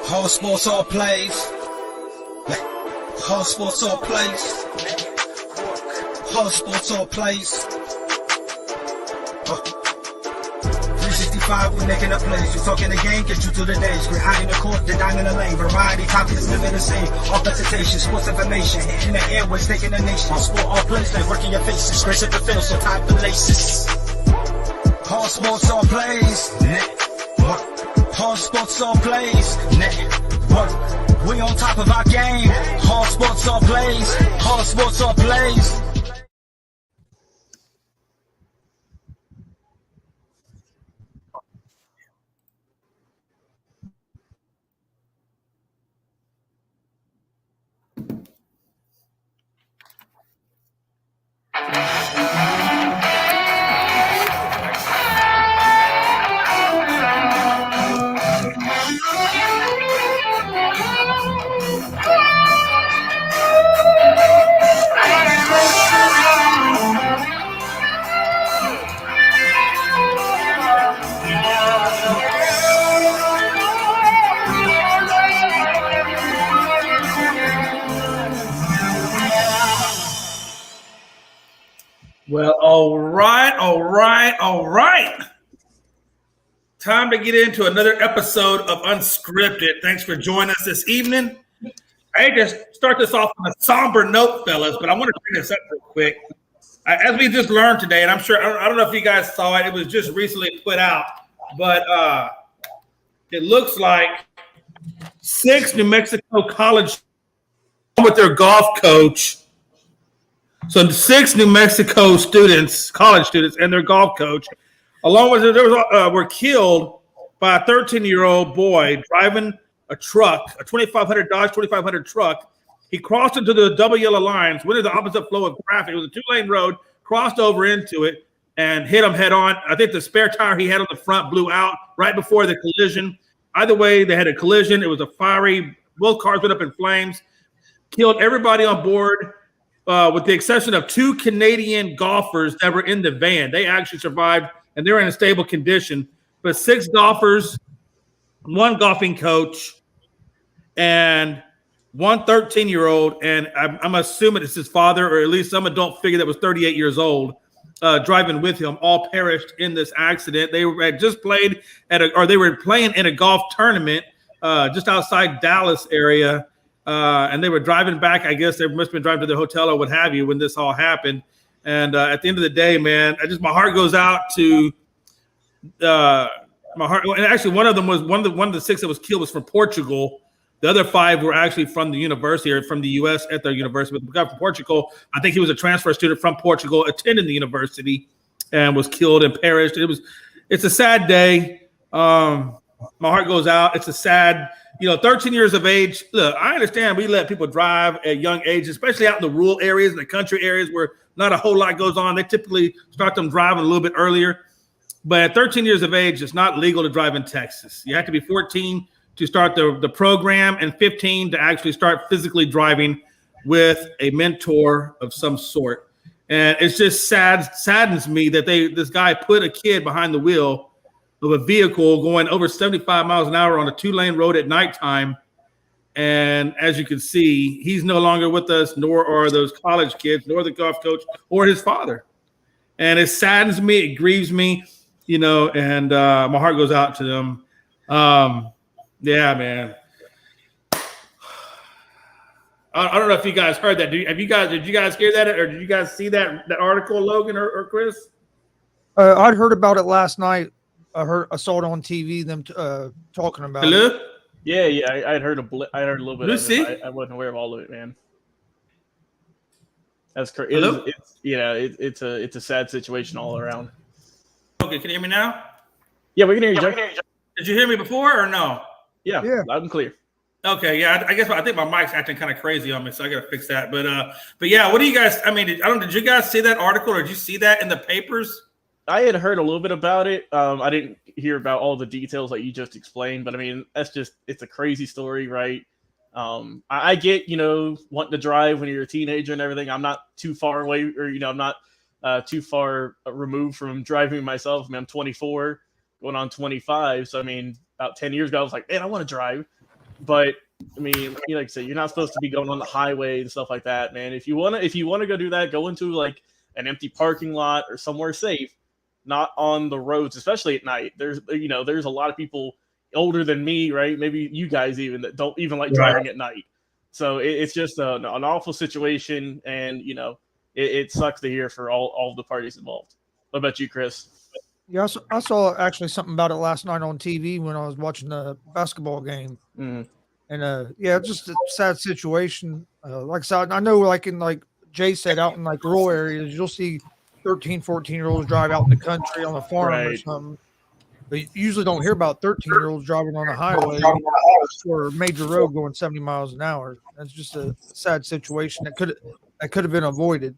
All sports, all plays. All sports, all plays. All sports, all plays. 365, we making a place. You talking the game, get you to the days. We're high in the court, the dime in the lane. Variety, topics, living the same. All presentation, sports information. In the airways, taking the nation. All sport, all plays, they working your faces. Grace at the field, so tie the laces. All sports, all plays. All sports, all plays. Network. We on top of our game. All sports, all plays. All sports, all plays. Well, all right. Time to get into another episode of Unscripted. Thanks for joining us this evening. I hate to start this off on a somber note, fellas, but I want to bring this up real quick. As we just learned today, and I'm sure, I don't know if you guys saw it, it was just recently put out, but it looks like 6 New Mexico college with their golf coach. So 6 New Mexico students, college students, and their golf coach, along with were killed by a 13-year-old boy driving a truck, a Dodge 2500 truck. He crossed into the double yellow lines, went into the opposite flow of traffic. It was a 2-lane road, crossed over into it, and hit him head on. I think the spare tire he had on the front blew out right before the collision. Either way, they had a collision. It was a fiery. Both cars went up in flames, killed everybody on board. With the exception of 2 Canadian golfers that were in the van. They actually survived, and they're in a stable condition. But 6 golfers, 1 golfing coach, and 1 13-year-old, and I'm assuming it's his father, or at least some adult figure that was 38 years old, driving with him, all perished in this accident. They had just played they were playing in a golf tournament just outside Dallas area. And they were driving back. I guess they must have been driving to their hotel or what have you when this all happened. And at the end of the day, man, my heart goes out to my heart. And actually, one of them was one of the 6 that was killed was from Portugal. The other 5 were actually from the university or from the U.S. at their university. But the guy from Portugal, I think he was a transfer student from Portugal, attending the university, and was killed and perished. It's a sad day. My heart goes out. It's a sad. 13 years of age. Look, I understand we let people drive at young age, especially out in the rural areas and the country areas where not a whole lot goes on. They typically start them driving a little bit earlier. But at 13 years of age, it's not legal to drive in Texas. You have to be 14 to start the program and 15 to actually start physically driving with a mentor of some sort. And it's just saddens me that this guy put a kid behind the wheel of a vehicle going over 75 miles an hour on a 2-lane road at nighttime. And as you can see, he's no longer with us, nor are those college kids, nor the golf coach, or his father. And it saddens me, it grieves me, and my heart goes out to them. Yeah, man. I don't know if you guys heard that. Did you guys hear that, or did you guys see that article, Logan or Chris? I'd heard about it last night. I saw it on TV. Them talking about Hello? it. Yeah. I heard a little bit. Lucy? Of it. I wasn't aware of all of it, man. That's crazy. Hello? It's a sad situation all around. Okay, can you hear me now? Yeah, we can hear you, Joe. Did you hear me before or no? Yeah, loud and clear. Okay, yeah, I think my mic's acting kind of crazy on me, so I gotta fix that. But yeah, what do you guys? I mean, did you guys see that article, or did you see that in the papers? I had heard a little bit about it. I didn't hear about all the details that you just explained, but I mean, it's a crazy story, right? I get, wanting to drive when you're a teenager and everything. I'm not too far away, or, I'm not too far removed from driving myself. I mean, I'm 24, going on 25. So, I mean, about 10 years ago, I was like, man, I want to drive. But I mean, like I said, you're not supposed to be going on the highway and stuff like that, man. If you wanna go do that, go into like an empty parking lot or somewhere safe, not on the roads, especially at night. There's a lot of people older than me, right? Maybe you guys even that don't even like driving at night. So it's just an awful situation, and it sucks to hear for all the parties involved. What about you, Chris? Yeah, I saw actually something about it last night on TV when I was watching the basketball game. Mm-hmm. And yeah, just a sad situation. Like I said, I know, like Jay said, out in like rural areas, you'll see 13, 14-year-olds drive out in the country on a farm or something. But you usually don't hear about 13-year-olds driving on a highway or a major road going 70 miles an hour. That's just a sad situation that could have been avoided.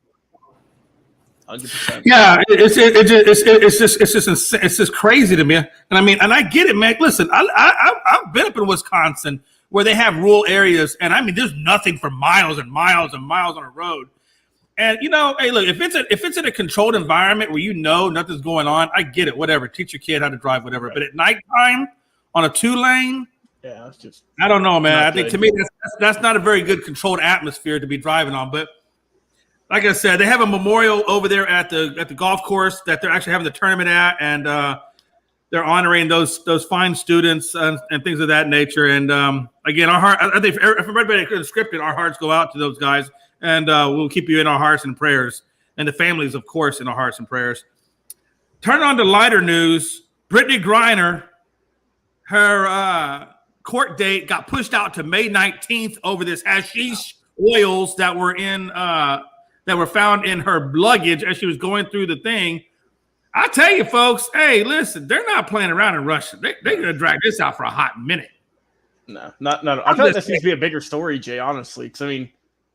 100%. Yeah, it's just crazy to me. And I mean, and I get it, man. Listen, I've been up in Wisconsin where they have rural areas, and I mean, there's nothing for miles and miles and miles on a road. And hey, look, if it's in a controlled environment where nothing's going on, I get it. Whatever, teach your kid how to drive, whatever. Right. But at nighttime on a 2-lane, yeah, that's just. I don't know, man. I think to me that's not a very good controlled atmosphere to be driving on. But like I said, they have a memorial over there at the golf course that they're actually having the tournament at, and they're honoring those fine students and things of that nature. And again, I think for everybody at Unscripted, our hearts go out to those guys. And we'll keep you in our hearts and prayers, and the families, of course, in our hearts and prayers. Turn on to lighter news. Brittany Griner, her court date got pushed out to May 19th over this hashish oils that were found in her luggage as she was going through the thing. I tell you, folks, hey, listen, they're not playing around in Russia. They're going to drag this out for a hot minute. No. I feel like this needs to be a bigger story, Jay. Honestly, because I mean.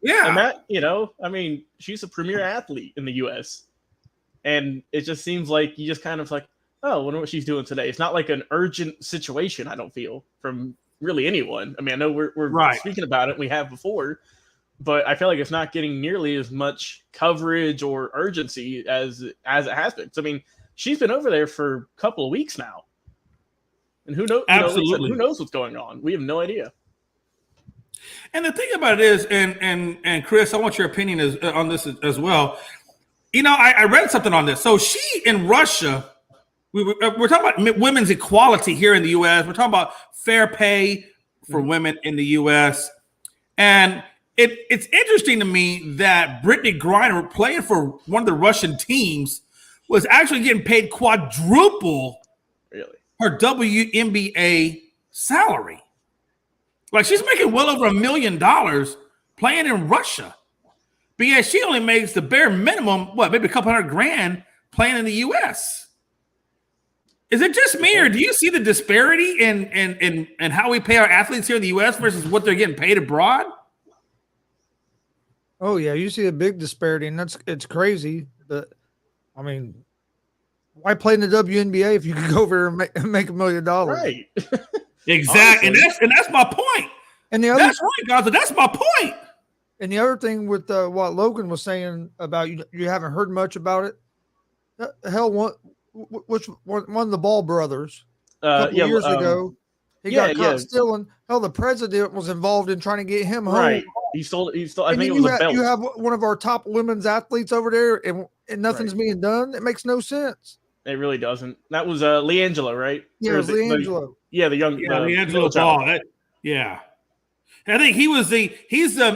Yeah. And that, she's a premier athlete in the U.S. And it just seems like you just kind of like, oh, I wonder what she's doing today. It's not like an urgent situation, I don't feel, from really anyone. I mean, I know we're speaking about it. We have before. But I feel like it's not getting nearly as much coverage or urgency as it has been. So, I mean, she's been over there for a couple of weeks now. And who knows? Absolutely. Who knows what's going on? We have no idea. And the thing about it is, and Chris, I want your opinion on this as well. I read something on this. So she in Russia, we're talking about women's equality here in the U.S. We're talking about fair pay for women in the U.S. And it's interesting to me that Brittany Griner, playing for one of the Russian teams, was actually getting paid quadruple her WNBA salary. Like, she's making well over $1 million playing in Russia. But yeah, she only makes the bare minimum, maybe a couple $100,000 playing in the U.S. Is it just me, or do you see the disparity in how we pay our athletes here in the U.S. versus what they're getting paid abroad? Oh yeah, you see a big disparity, and it's crazy. But I mean, why play in the WNBA if you could go over and make $1 million? Right. Exactly, and that's my point. And that's right, guys. That's my point. And the other thing with what Logan was saying about you haven't heard much about it. Hell, one of the Ball brothers a couple years ago, he got caught stealing. Hell, the president was involved in trying to get him home. Right. He stole. I think it was a belt. You have one of our top women's athletes over there, and nothing's being done. It makes no sense. It really doesn't. That was LeAngelo, right? Yeah, it was LeAngelo. Yeah, the young LeAngelo Ball. Yeah. I think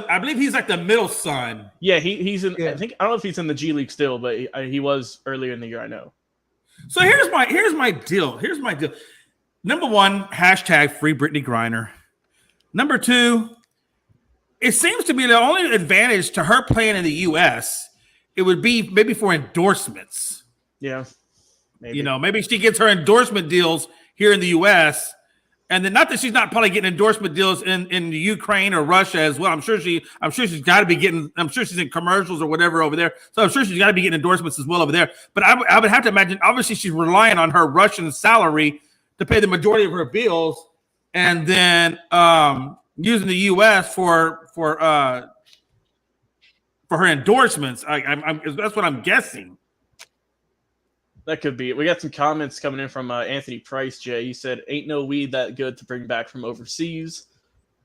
I believe he's like the middle son. Yeah, he's in. Yeah. I don't know if he's in the G League still, but he was earlier in the year. I know. So here's my deal. Number one, hashtag free Brittany Griner. Number two, it seems to be the only advantage to her playing in the U.S. it would be maybe for endorsements. Yeah, maybe. Maybe she gets her endorsement deals here in the U.S. And then, not that she's not probably getting endorsement deals in the Ukraine or Russia as well. I'm sure she's got to be getting. I'm sure she's in commercials or whatever over there. So I'm sure she's got to be getting endorsements as well over there. But I would have to imagine, obviously, she's relying on her Russian salary to pay the majority of her bills, and then using the U.S. for her endorsements. That's what I'm guessing. That could be it. We got some comments coming in from Anthony Price, Jay. He said, ain't no weed that good to bring back from overseas.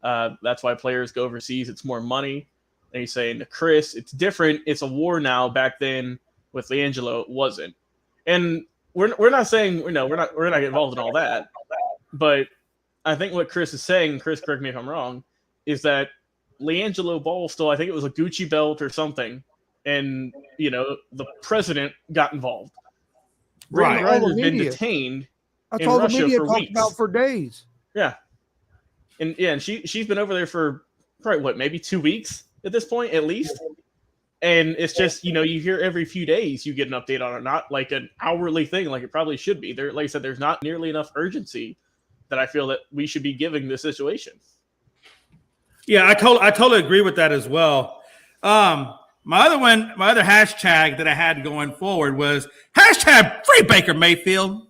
That's why players go overseas. It's more money. And he's saying to Chris, it's different. It's a war now. Back then with LiAngelo, it wasn't. And we're not saying, we're not getting involved in all that. But I think what Chris is saying, Chris, correct me if I'm wrong, is that LiAngelo Ball stole, I think it was a Gucci belt or something. And, the president got involved. Right. Brandon has been detained That's in all the Russia media for talked weeks. about for days. Yeah. And she's been over there for probably, maybe 2 weeks at this point, at least. And it's just, you hear every few days you get an update on it, not like an hourly thing like it probably should be. There, like I said, there's not nearly enough urgency that I feel that we should be giving this situation. Yeah, I totally agree with that as well. My other hashtag that I had going forward was hashtag free Baker Mayfield.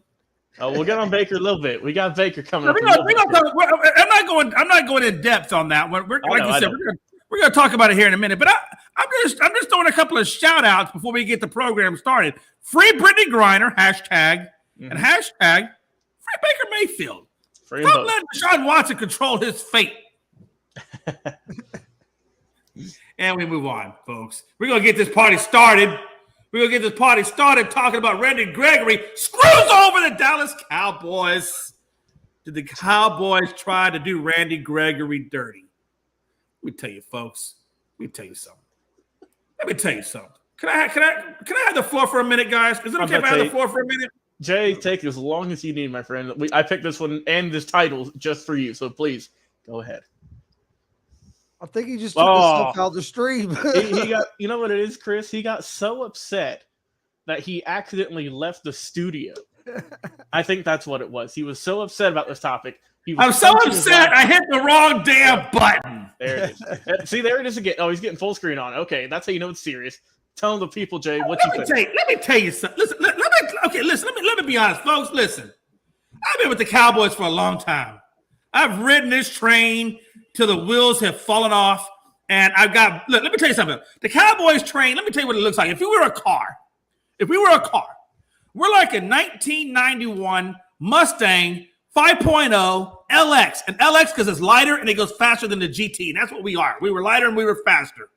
Oh, we'll get on Baker a little bit. We got Baker coming up. I'm not going in depth on that one. We're going to talk about it here in a minute. But I'm just throwing a couple of shout outs before we get the program started. Free Brittany Griner, hashtag, and hashtag free Baker Mayfield. Stop letting Deshaun Watson control his fate. And we move on, folks. We're going to get this party started. Talking about Randy Gregory screws over the Dallas Cowboys. Did the Cowboys try to do Randy Gregory dirty? Let me tell you, folks. Let me tell you something. Can I have the floor for a minute, guys? Is it okay if I have the floor for a minute? Jay, take as long as you need, my friend. I picked this one and this title just for you, so please go ahead. I think he just took the stuff out of the stream. he got, you know what it is, Chris? He got so upset that he accidentally left the studio. I think that's what it was. He was so upset about this topic. I'm so upset I hit the wrong damn button. There it is. See, there it is again. Oh, he's getting full screen on. Okay, that's how you know it's serious. Tell the people, Jay, what you think. Let me tell you something. Listen, let me be honest, folks. Listen, I've been with the Cowboys for a long time. I've ridden this train till the wheels have fallen off, and let me tell you something. The Cowboys train, let me tell you what it looks like. If we were a car, we're like a 1991 Mustang 5.0 LX. An LX because it's lighter and it goes faster than the GT. And that's what we are. We were lighter and we were faster.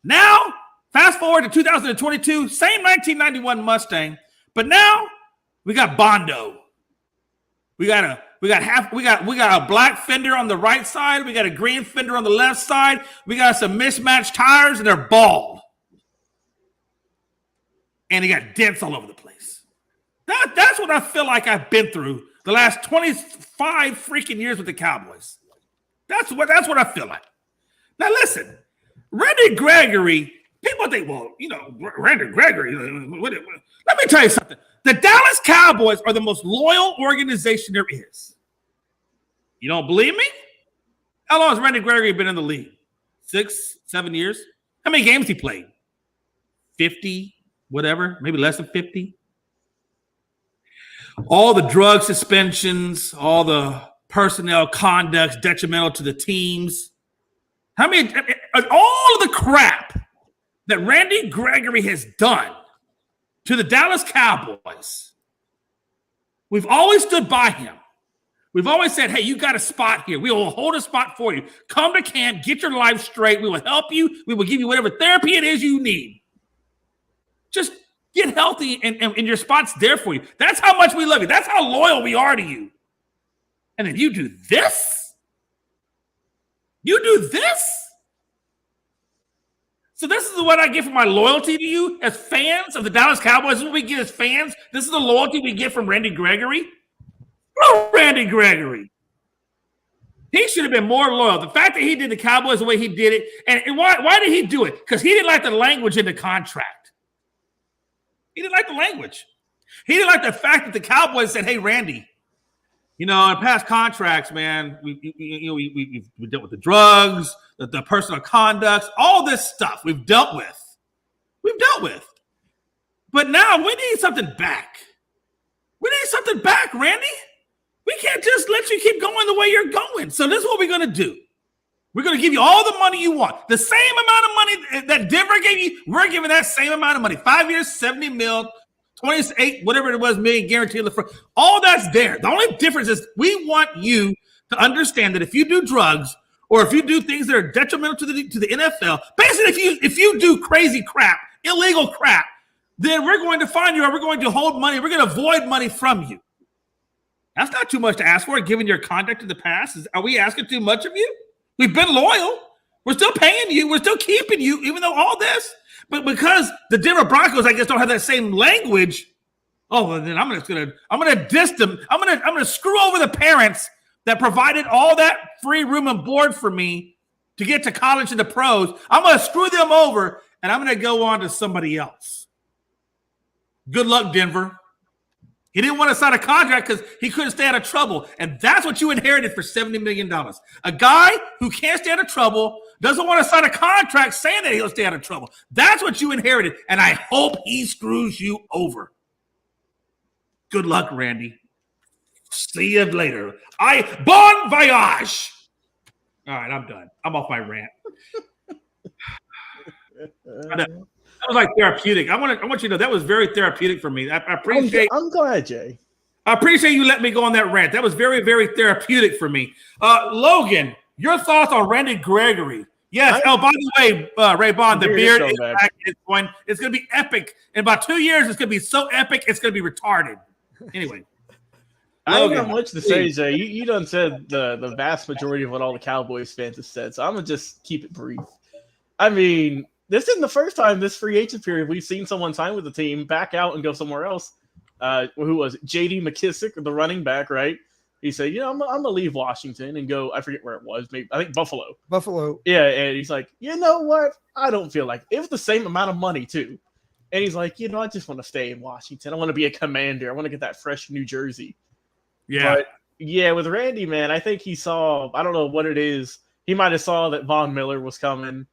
Now, fast forward to 2022, same 1991 Mustang, but now we got Bondo. We got a black fender on the right side. We got a green fender on the left side. We got some mismatched tires, and they're bald. And they got dents all over the place. That's what I feel like I've been through the last 25 freaking years with the Cowboys. That's what I feel like. Now listen, Randy Gregory. People think, Randy Gregory. Let me tell you something. The Dallas Cowboys are the most loyal organization there is. You don't believe me? How long has Randy Gregory been in the league? 6, 7 years? How many games he played? 50, whatever, maybe less than 50. All the drug suspensions, all the personnel conducts detrimental to the teams. All of the crap that Randy Gregory has done to the Dallas Cowboys, we've always stood by him. We've always said, hey, you got a spot here. We will hold a spot for you. Come to camp, get your life straight. We will help you. We will give you whatever therapy it is you need. Just get healthy and your spot's there for you. That's how much we love you. That's how loyal we are to you. And then you do this? You do this? So this is what I get for my loyalty to you as fans of the Dallas Cowboys. This is what we get as fans. This is the loyalty we get from Randy Gregory. Oh, Randy Gregory. He should have been more loyal. The fact that he did the Cowboys the way he did it, and why did he do it? Because he didn't like the language in the contract. He didn't like the language. He didn't like the fact that the Cowboys said, hey, Randy, in past contracts, man, we dealt with the drugs, the personal conducts, all this stuff we've dealt with. But now we need something back. Randy. We can't just let you keep going the way you're going. So this is what we're going to do. We're going to give you all the money you want. The same amount of money that Denver gave you, we're giving that same amount of money. 5 years, 70 mil, 28, whatever it was, million guaranteed. All that's there. The only difference is we want you to understand that if you do drugs or if you do things that are detrimental to the NFL, basically if you do crazy crap, illegal crap, then we're going to find you or we're going to hold money. We're going to void money from you. That's not too much to ask for, given your conduct in the past. Are we asking too much of you? We've been loyal. We're still paying you. We're still keeping you, even though all this. But because the Denver Broncos, I guess, don't have that same language, well, then I'm gonna diss them. I'm gonna screw over the parents that provided all that free room and board for me to get to college and the pros. I'm gonna screw them over, and I'm gonna go on to somebody else. Good luck, Denver. He didn't want to sign a contract because he couldn't stay out of trouble. And that's what you inherited for $70 million. A guy who can't stay out of trouble, doesn't want to sign a contract saying that he'll stay out of trouble. That's what you inherited. And I hope he screws you over. Good luck, Randy. See you later. Bon voyage. All right, I'm done. I'm off my rant. That was like therapeutic. I want you to know that was very therapeutic for me. I appreciate. I'm glad, Jay. I appreciate you letting me go on that rant. That was very, very therapeutic for me. Logan, your thoughts on Randy Gregory? Yes. By the way, Ray Bond, the beard is back. It's going to be epic. In about 2 years, it's going to be so epic, it's going to be retarded. Anyway. I don't have much to say, Jay. You done said the vast majority of what all the Cowboys fans have said, so I'm going to just keep it brief. I mean, this isn't the first time this free agent period we've seen someone sign with the team, back out and go somewhere else. Who was it? J.D. McKissick, the running back, right? He said, I'm going to leave Washington and go, I forget where it was, maybe I think Buffalo. Yeah, and he's like, you know what? I don't feel like it was the same amount of money, too. And he's like, I just want to stay in Washington. I want to be a Commander. I want to get that fresh New Jersey. Yeah. But, yeah, with Randy, man, I think he saw, I don't know what it is. He might have saw that Von Miller was coming,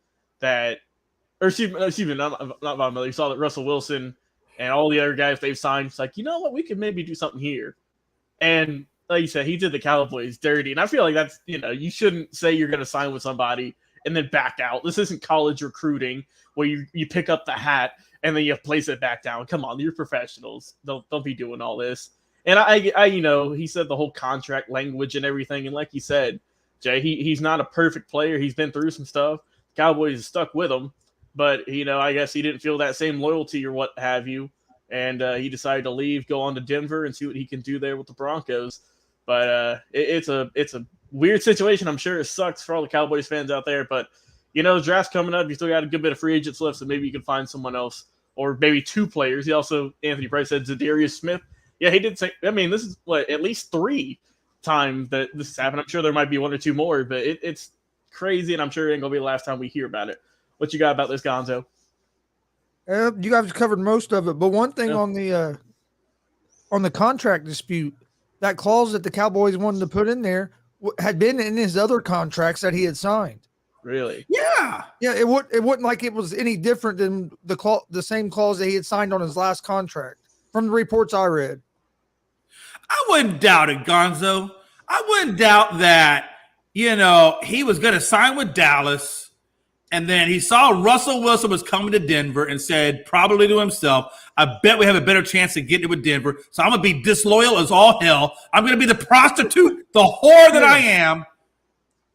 excuse me, not Von Miller. He saw that Russell Wilson and all the other guys they've signed. It's like, you know what? We could maybe do something here. And like you said, he did the Cowboys dirty. And I feel like that's, you shouldn't say you're going to sign with somebody and then back out. This isn't college recruiting where you pick up the hat and then you place it back down. Come on, you're professionals. Don't be doing all this. And I he said the whole contract language and everything. And like you said, Jay, he's not a perfect player. He's been through some stuff. Cowboys stuck with him. But, I guess he didn't feel that same loyalty or what have you. And he decided to leave, go on to Denver and see what he can do there with the Broncos. But it's a weird situation. I'm sure it sucks for all the Cowboys fans out there. But, the draft's coming up. You still got a good bit of free agents left, so maybe you can find someone else. Or maybe two players. He also, Anthony Price said Zadarius Smith. Yeah, he did say, this is at least 3 times that this has happened. I'm sure there might be 1 or 2 more, but it's crazy, and I'm sure it ain't going to be the last time we hear about it. What you got about this, Gonzo? You guys covered most of it, but one thing on the contract dispute, that clause that the Cowboys wanted to put in there had been in his other contracts that he had signed. Really? Yeah. Yeah, it wasn't like it was any different than the same clause that he had signed on his last contract, from the reports I read. I wouldn't doubt it, Gonzo. I wouldn't doubt that, he was going to sign with Dallas. And then he saw Russell Wilson was coming to Denver and said, probably to himself, I bet we have a better chance of getting it with Denver. So I'm going to be disloyal as all hell. I'm going to be the prostitute, the whore that I am,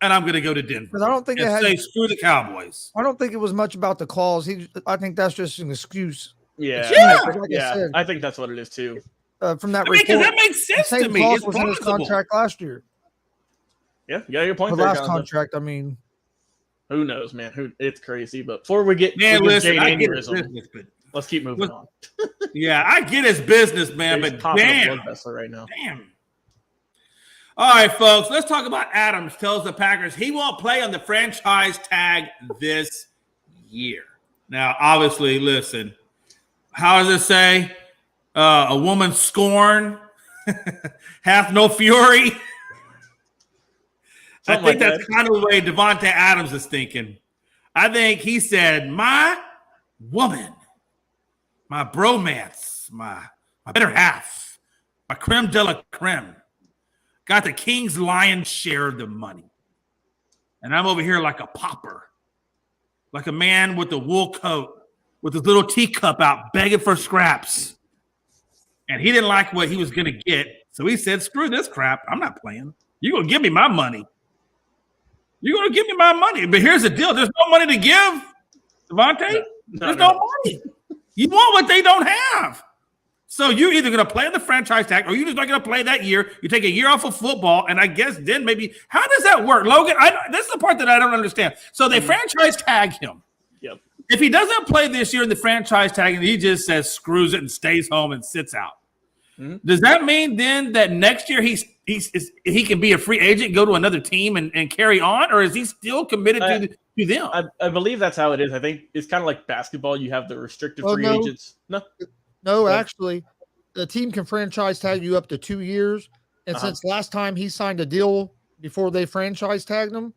and I'm going to go to Denver. I don't think say screw the Cowboys. I don't think it was much about the clause. I think that's just an excuse. Yeah. I think that's what it is too. From that report, because that makes sense to me. Clause was in his contract last year. Yeah, you got your point. The there, last Gonzo. contract, Who knows, man? It's crazy. But before we get listen, let's keep moving on. Yeah, I get his business, man, but damn. Right now. Damn. All right, folks, let's talk about Adams. Tells the Packers he won't play on the franchise tag this year. Now, obviously, listen, how does it say? A woman scorned hath no fury. I think that's kind of the way Devontae Adams is thinking. I think he said, my woman, my bromance, my better half, my creme de la creme, got the King's lion's share of the money. And I'm over here like a pauper, like a man with a wool coat, with his little teacup out begging for scraps. And he didn't like what he was going to get. So he said, screw this crap. I'm not playing. You're gonna give me my money. You're gonna give me my money. But here's the deal: there's no money to give, Devontae. There's no money. You want what they don't have. So you're either going to play on the franchise tag or you're just not going to play that year. You take a year off of football, and I guess then maybe – how does that work, Logan? This is the part that I don't understand. So they franchise tag him. Yep. If he doesn't play this year in the franchise tag and he just says screws it and stays home and sits out, does that mean then that next year he can be a free agent, go to another team and carry on, or is he still committed to them? I believe that's how it is. I think it's kind of like basketball. You have the restricted free agents. No, actually, the team can franchise tag you up to 2 years. And since last time he signed a deal before they franchise tagged him,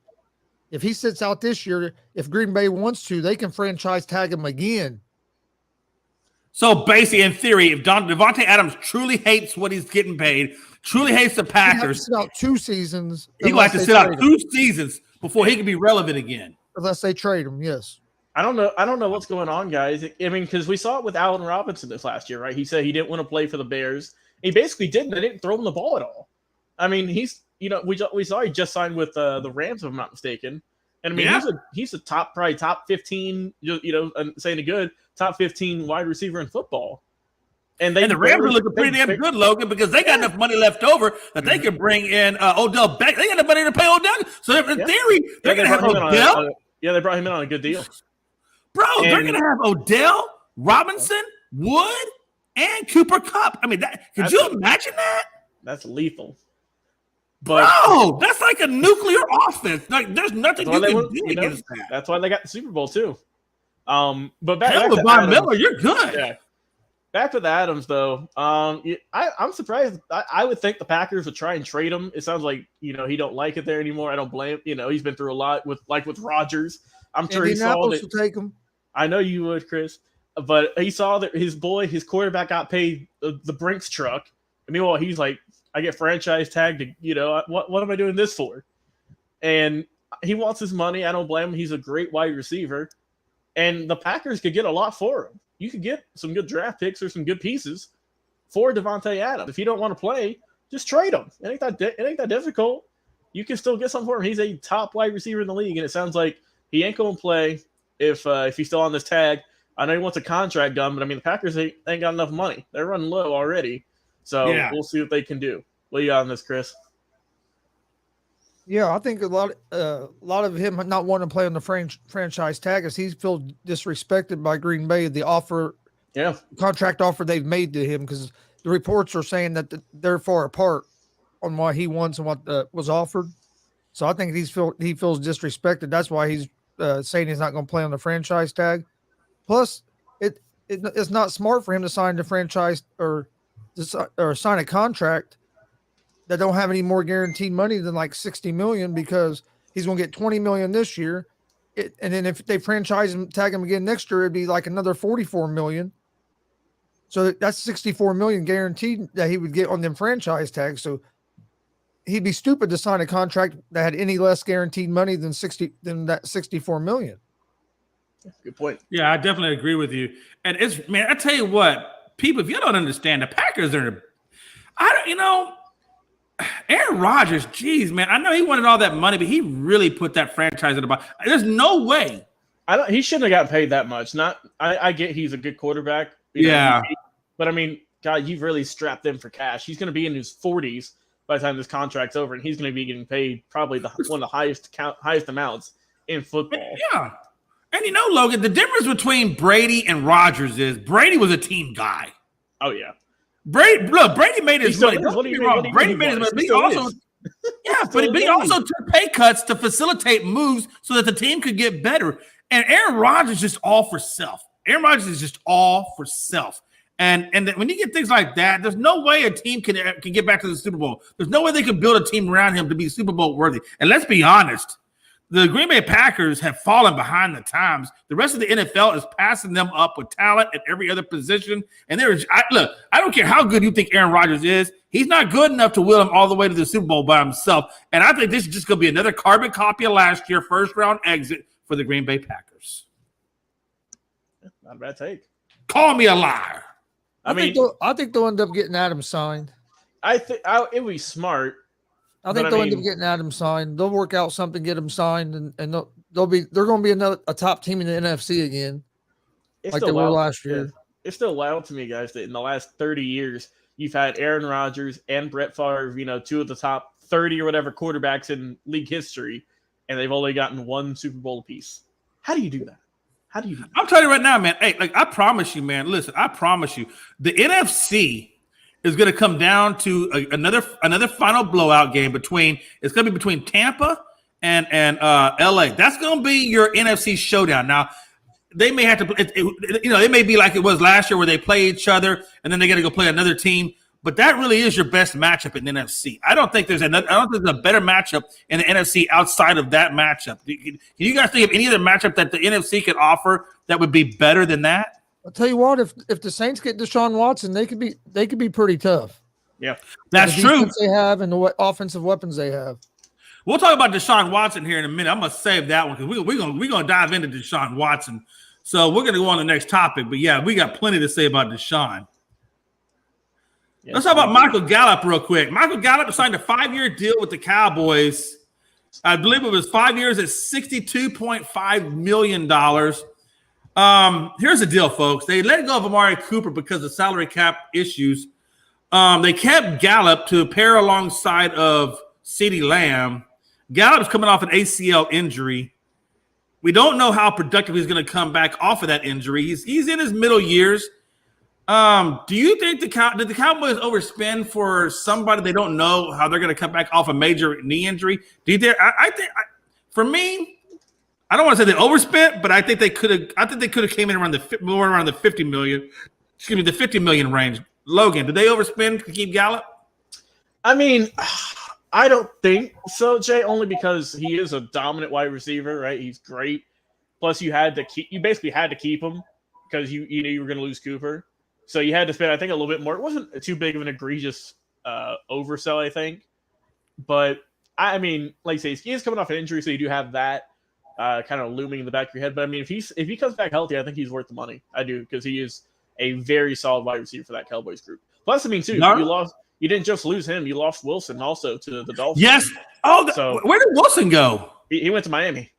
if he sits out this year, if Green Bay wants to, they can franchise tag him again. So basically, in theory, if Davante Adams truly hates what he's getting paid, truly hates the Packers, he have to sit out 2 seasons. He will have to sit out 2 seasons before he can be relevant again. Unless they trade him, yes. I don't know what's going on, guys. I mean, because we saw it with Allen Robinson this last year, right? He said he didn't want to play for the Bears. He basically didn't. They didn't throw him the ball at all. I mean, we saw he just signed with the Rams, if I'm not mistaken. And I mean, he's a probably top 15, saying a good top 15 wide receiver in football. And the Rams are looking pretty damn good, Logan, because they got enough money left over that they can bring in Odell Beckham. They got enough money to pay Odell. So in theory, they're going to have Odell. They brought him in on a good deal. Bro, they're going to have Odell, Robinson, Wood, and Cooper Kupp. I mean, could you imagine that? That's lethal. Bro, that's like a nuclear offense. Like, there's nothing you can do against that. That's why they got the Super Bowl, too. But back to Von Miller, you're good. Yeah. Back with Adams, though. I'm surprised. I would think the Packers would try and trade him. It sounds like, he don't like it there anymore. I don't blame him. He's been through a lot with Rodgers. I'm sure he saw that. Take him. I know you would, Chris. But he saw that his quarterback got paid the Brinks truck. And meanwhile, he's like, I get franchise tagged. What am I doing this for? And he wants his money. I don't blame him. He's a great wide receiver. And the Packers could get a lot for him. You could get some good draft picks or some good pieces for Davante Adams. If you don't want to play, just trade him. It ain't that difficult. You can still get something for him. He's a top wide receiver in the league, and it sounds like he ain't going to play if he's still on this tag. I know he wants a contract done, but I mean the Packers ain't got enough money. They're running low already, so We'll see what they can do. What do you got on this, Chris? Yeah, I think a lot of him not wanting to play on the franchise tag is he feels disrespected by Green Bay. The contract offer they've made to him, because the reports are saying that they're far apart on what he wants and what was offered. So I think he feels disrespected. That's why he's saying he's not going to play on the franchise tag. Plus, it's not smart for him to sign the franchise or sign a contract that don't have any more guaranteed money than like $60 million, because he's going to get $20 million this year. And then if they franchise him, tag him again next year, it'd be like another $44 million. So that's $64 million guaranteed that he would get on them franchise tags. So he'd be stupid to sign a contract that had any less guaranteed money than that $64 million. Good point. Yeah, I definitely agree with you. And I tell you what, people, if you don't understand, the Packers are, Aaron Rodgers, geez, man, I know he wanted all that money, but he really put that franchise in the bottom. There's no way. He shouldn't have gotten paid that much. I get he's a good quarterback. But I mean, God, you've really strapped them for cash. He's going to be in his 40s by the time this contract's over, and he's going to be getting paid probably one of the highest amounts in football. Yeah. And Logan, the difference between Brady and Rodgers is Brady was a team guy. Oh, yeah. Brady made his money. Brady made his money. But he also took pay cuts to facilitate moves so that the team could get better. And Aaron Rodgers is just all for self. Aaron Rodgers is just all for self. And when you get things like that, there's no way a team can get back to the Super Bowl. There's no way they can build a team around him to be Super Bowl worthy. And let's be honest, the Green Bay Packers have fallen behind the times. The rest of the NFL is passing them up with talent at every other position. And I don't care how good you think Aaron Rodgers is. He's not good enough to wheel him all the way to the Super Bowl by himself. And I think this is just going to be another carbon copy of last year, first-round exit for the Green Bay Packers. Not a bad take. Call me a liar. I think they'll end up getting Adams signed. I think it would be smart. I think they'll end up getting Adams signed. They'll work out something, get him signed, and they're going to be a top team in the NFC again, like they were last year. Yeah. It's still wild to me, guys, that in the last 30 years you've had Aaron Rodgers and Brett Favre, two of the top 30 or whatever quarterbacks in league history, and they've only gotten one Super Bowl apiece. How do you do that? I'm telling you right now, man. Hey, I promise you, man. Listen, I promise you, the NFC is going to come down to another final blowout game it's going to be between Tampa and LA. That's going to be your NFC showdown. Now, they may have to, it may be like it was last year where they play each other and then they got to go play another team. But that really is your best matchup in the NFC. I don't think there's a better matchup in the NFC outside of that matchup. Can you guys think of any other matchup that the NFC could offer that would be better than that? I'll tell you what, if the Saints get Deshaun Watson, they could be pretty tough. Yeah, that's the true. They have and the offensive weapons they have. We'll talk about Deshaun Watson here in a minute. I'm gonna save that one because we're gonna dive into Deshaun Watson. So we're gonna go on to the next topic. But yeah, we got plenty to say about Deshaun. Yeah, let's talk about Michael Gallup real quick. Michael Gallup signed a 5-year deal with the Cowboys. I believe it was 5 years at $62.5 million. Here's the deal, folks. They let go of Amari Cooper because of salary cap issues. They kept Gallup to pair alongside of CeeDee Lamb. Gallup's coming off an ACL injury. We don't know how productive he's going to come back off of that injury. He's in his middle years. Do you think did the Cowboys overspend for somebody they don't know how they're going to come back off a major knee injury? For me, I don't want to say they overspent, but I think they could have. I think they could have came in around the $50 million. Excuse me, the $50 million range. Logan, did they overspend to keep Gallup? I mean, I don't think so, Jay. Only because he is a dominant wide receiver, right? He's great. Plus, you basically had to keep him because you knew you were going to lose Cooper. So you had to spend, I think, a little bit more. It wasn't too big of an egregious oversell, I think. But, I mean, like I say, he is coming off an injury, so you do have that kind of looming in the back of your head. But, I mean, if he comes back healthy, I think he's worth the money. I do, because he is a very solid wide receiver for that Cowboys group. Plus, I mean, too, you didn't just lose him. You lost Wilson also to the Dolphins. Yes. Oh, where did Wilson go? He went to Miami.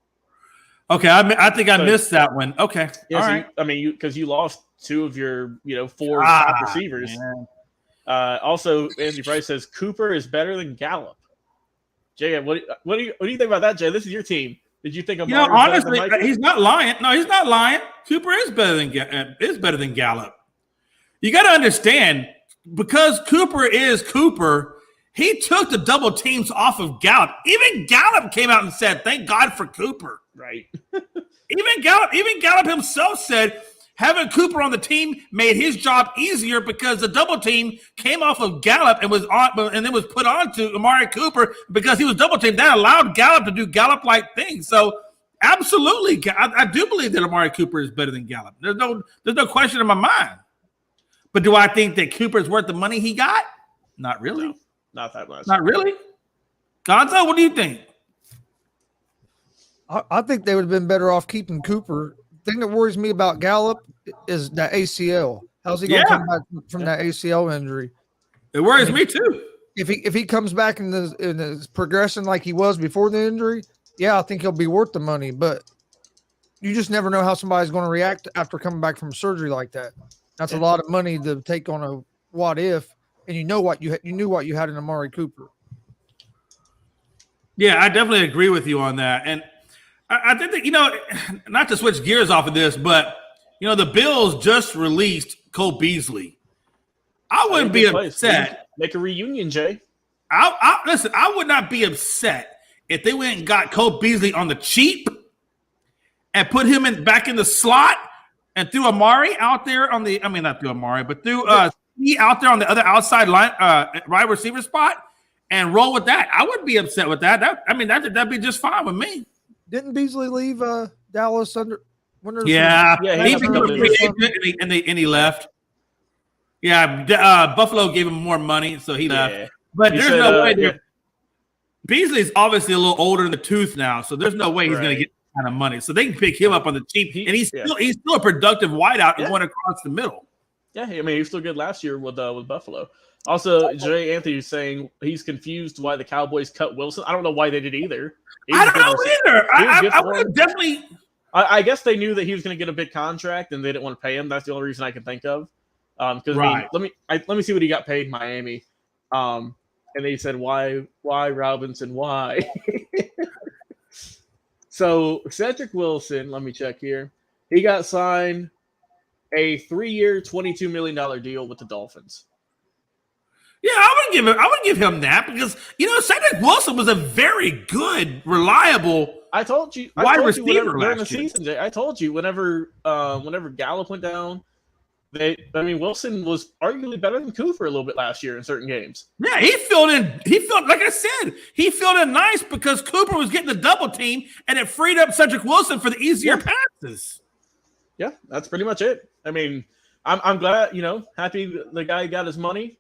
Okay, I think I missed that one. Okay. Yeah, all right. I mean, because you lost two of your, 4 top receivers. Also, Anthony Price says Cooper is better than Gallup. Jay, what do you think about that, Jay? This is your team. Did you think Amari honestly, he's not lying. No, he's not lying. Cooper is better than Gallup. You got to understand, because Cooper is Cooper, he took the double teams off of Gallup. Even Gallup came out and said, "Thank God for Cooper." Right. Even Gallup himself said having Cooper on the team made his job easier because the double team came off of Gallup and then was put on to Amari Cooper because he was double teamed. That allowed Gallup to do Gallup-like things. So absolutely, I do believe that Amari Cooper is better than Gallup. There's no question in my mind. But do I think that Cooper is worth the money he got? Not really. No, not that much. Not really. Gonzo, what do you think? I think they would have been better off keeping Cooper. The thing that worries me about Gallup is that ACL. How's he going to come back from that ACL injury? It worries me too. If he comes back in his progression like he was before the injury, I think he'll be worth the money. But you just never know how somebody's going to react after coming back from surgery like that. That's a lot of money to take on a what if, and you knew what you had in Amari Cooper. Yeah, I definitely agree with you on that. And I think that, not to switch gears off of this, but, the Bills just released Cole Beasley. I wouldn't be upset. Make a reunion, Jay. Listen, I would not be upset if they went and got Cole Beasley on the cheap and put him back in the slot and threw Amari out there not threw Amari, but threw he out there on the other outside line, right receiver spot and roll with that. I wouldn't be upset with that. That'd be just fine with me. Didn't Beasley leave Dallas under? Yeah, he became a free agent and he left. Yeah, Buffalo gave him more money, so he left. But there's no way. Beasley's obviously a little older in the tooth now, so there's no way he's going to get that kind of money. So they can pick him up on the cheap, and he's still a productive wideout and going across the middle. Yeah, I mean, he was still good last year with Buffalo. Also, Jay Anthony is saying he's confused why the Cowboys cut Wilson. I don't know why they did either. I don't know either. I would have definitely. I guess they knew that he was going to get a big contract and they didn't want to pay him. That's the only reason I can think of. Because Right. I mean, let me see what he got paid in Miami. And they said, why Robinson? Why? So Cedric Wilson, let me check here. He got signed a 3-year, $22 million deal with the Dolphins. Yeah, I would give him that because Cedric Wilson was a very good, reliable. I told you wide receiver during the last year. season, Jay. I told you whenever Gallup went down, Wilson was arguably better than Cooper a little bit last year in certain games. Yeah, he filled in. Like I said, he filled in nice because Cooper was getting the double team, and it freed up Cedric Wilson for the easier passes. Yeah, that's pretty much it. I mean, I'm glad, happy the guy got his money,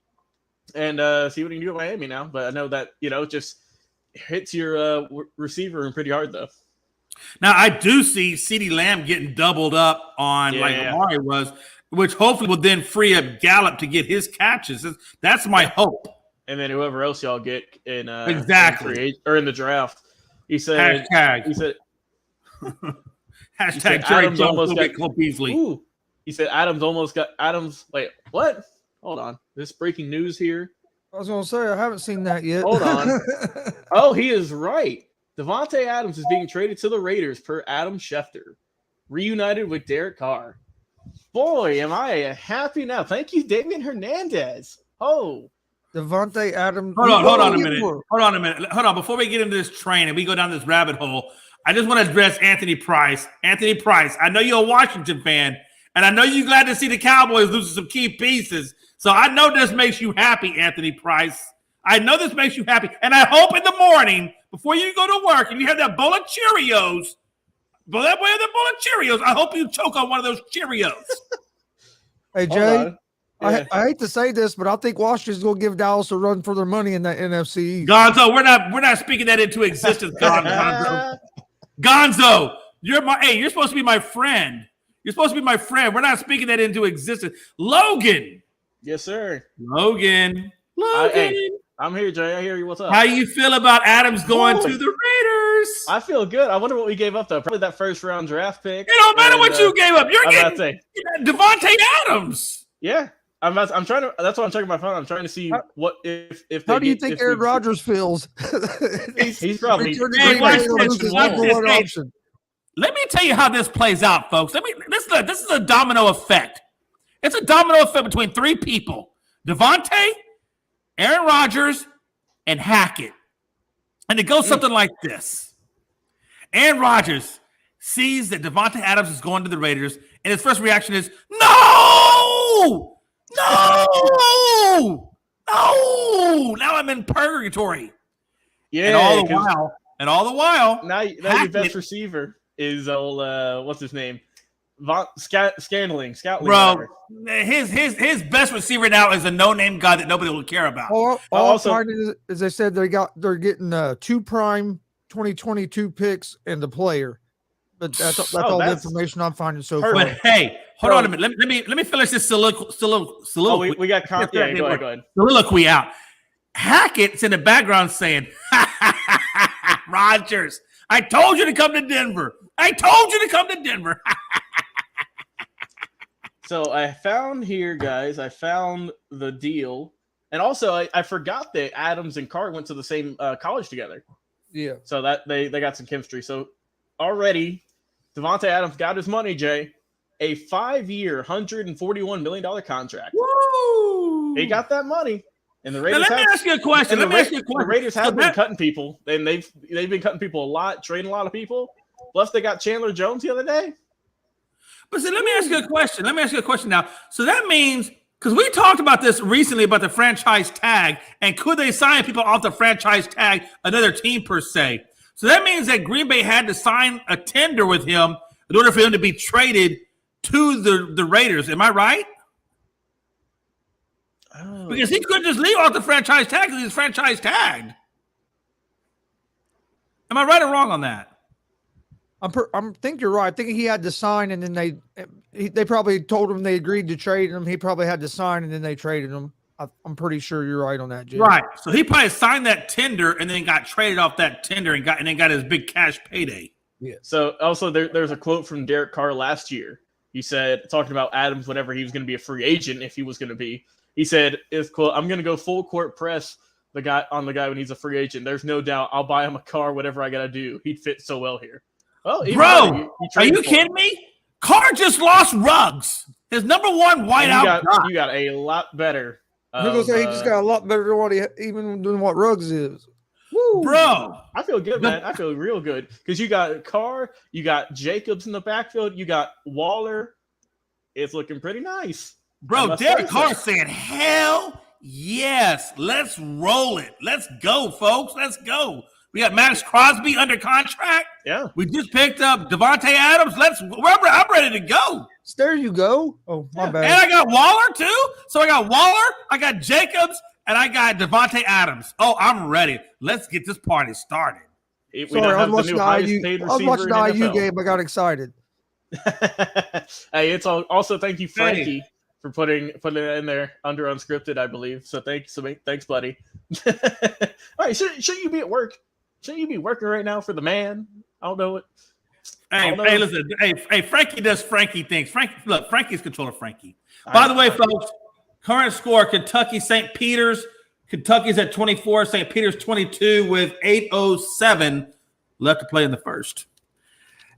and see what he can do at Miami now. But I know that it just hits your receiver room pretty hard though. Now I do see CeeDee Lamb getting doubled up on like Amari was, which hopefully will then free up Gallup to get his catches. That's my hope. And then whoever else y'all get in exactly in the draft, he said hashtag Jerry Jones almost got Cole Beasley. Ooh, he said Adams. Wait, what? Hold on. This breaking news here. I was going to say, I haven't seen that yet. Hold on. Oh, he is right. Devontae Adams is being traded to the Raiders per Adam Schefter. Reunited with Derek Carr. Boy, am I happy now. Thank you, Damian Hernandez. Oh. Devontae Adams. Hold on a minute. Hold on. Before we get into this train and we go down this rabbit hole, I just want to address Anthony Price. Anthony Price, I know you're a Washington fan, and I know you're glad to see the Cowboys losing some key pieces. So I know this makes you happy, Anthony Price. I know this makes you happy. And I hope in the morning, before you go to work, and you have that bowl of Cheerios, I hope you choke on one of those Cheerios. Hey, Jay, I hate to say this, but I think Washington's going to give Dallas a run for their money in that NFC. Gonzo, we're not speaking that into existence, Gonzo. Gonzo, you're supposed to be my friend. You're supposed to be my friend. We're not speaking that into existence. Logan. Yes, sir. Logan. I'm here, Jay. I hear you. What's up? How you feel about Adams going to the Raiders? I feel good. I wonder what we gave up, though. Probably that first-round draft pick. It don't matter what you gave up. You're getting Devontae Adams. Yeah. I'm trying to. That's why I'm checking my phone. I'm trying to see what if. How do you think Aaron Rodgers feels? He's probably. Let me tell you how this plays out, folks. This is a domino effect. It's a domino effect between three people: Devontae, Aaron Rodgers, and Hackett. And it goes something like this: Aaron Rodgers sees that Devontae Adams is going to the Raiders, and his first reaction is, "No! No! No! Now I'm in purgatory." Yeah. And all the while, now your best receiver is what's his name? Scantling. Bro, his best receiver now is a no-name guy that nobody will care about. All I'm finding is they said they're getting 2 prime 2022 picks and the player. But that's all the information I'm finding so far. But hey, hold on a minute. Let me finish this soliloquy. We got go ahead. Soliloquy out. Hackett's in the background saying, Rodgers, I told you to come to Denver. So I found here, guys. I found the deal, and also I forgot that Adams and Carr went to the same college together. Yeah. So that they got some chemistry. So already, Devontae Adams got his money, Jay. A 5-year, $141 million contract. Woo! He got that money. And the Raiders. Now, let me ask you a question. The Raiders have been cutting people, and they've been cutting people a lot, trading a lot of people. Plus, they got Chandler Jones the other day. But see, let me ask you a question now. So that means, because we talked about this recently about the franchise tag, and could they sign people off the franchise tag, another team per se? So that means that Green Bay had to sign a tender with him in order for him to be traded to the Raiders. Am I right? Oh. Because he couldn't just leave off the franchise tag because he's franchise tagged. Am I right or wrong on that? I think you're right. I think he had to sign, and then they probably told him they agreed to trade him. He probably had to sign, and then they traded him. I'm pretty sure you're right on that, Jay. Right. So he probably signed that tender and then got traded off that tender and then got his big cash payday. Yeah. So also there's a quote from Derek Carr last year. He said, talking about Adams whenever he was going to be a free agent, if he was going to be, he said, quote, I'm going to go full court press the guy when he's a free agent. There's no doubt I'll buy him a car, whatever I got to do. He'd fit so well here. Well, bro, are you kidding me? Carr just lost Ruggs, his number one whiteout. You got a lot better. I was gonna say he just got a lot better than what Ruggs is. Woo. Bro, I feel good, man. I feel real good because you got Carr, you got Jacobs in the backfield, you got Waller. It's looking pretty nice, bro. Derek Carr saying, "Hell yes, let's roll it. Let's go, folks. Let's go." We got Max Crosby under contract. Yeah, we just picked up Devontae Adams. I'm ready to go. There you go. Oh, my bad. And I got Waller too. So I got Waller, I got Jacobs, and I got Devontae Adams. Oh, I'm ready. Let's get this party started. Sorry, I was watching the IU game. I got excited. Hey, it's also thank you, Frankie, for putting it in there under Unscripted, I believe. So thanks, buddy. All right, shouldn't you be at work? Shouldn't you be working right now for the man? I don't know it. Hey, listen. Hey, Frankie does Frankie things. Frankie's controlling Frankie. By the way, folks, current score: Kentucky, St. Peter's. Kentucky's at 24, St. Peter's 22 with 8:07 left to play in the first.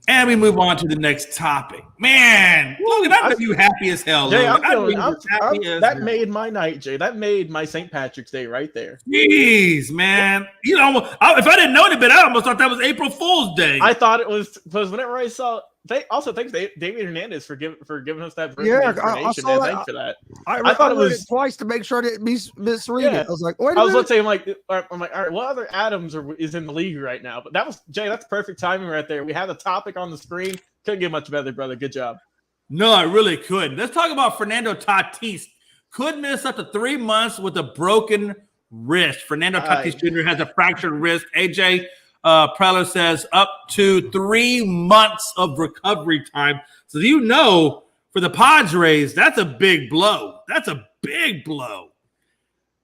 And we move on to the next topic. Man, Logan, I know you happy as hell. Jay, that made my night, Jay. That made my St. Patrick's Day right there. Jeez, man. You know, if I didn't know any better, I almost thought that was April Fool's Day. I thought it was because whenever I saw thanks David Hernandez for giving us that information. I saw that. Thanks for that. I thought it was twice to make sure I didn't misread it. I was like, wait a minute. Let's say I'm like, all right, what other Adams is in the league right now? But that was Jay. That's perfect timing right there. We had the topic on the screen. Couldn't get much better, brother. Good job. No, I really couldn't. Let's talk about Fernando Tatis. Could miss up to 3 months with a broken wrist. Fernando Tatis Jr. has a fractured wrist. AJ Preller says up to 3 months of recovery time. So for the Padres, that's a big blow. That's a big blow.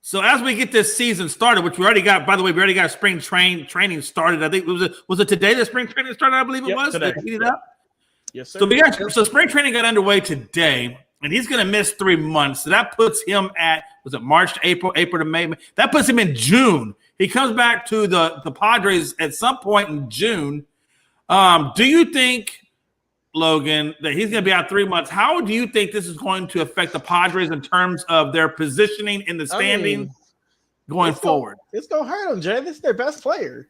So as we get this season started, which we already got, by the way, we already got spring training started. I think was it today that spring training started? I believe it was. Today. Yes, sir. So spring training got underway today, and he's going to miss 3 months. So that puts him at, was it March to April to May? That puts him in June. He comes back to the Padres at some point in June. Do you think, Logan, that he's going to be out 3 months? How do you think this is going to affect the Padres in terms of their positioning in the standings going forward? It's going to hurt them, Jay. This is their best player.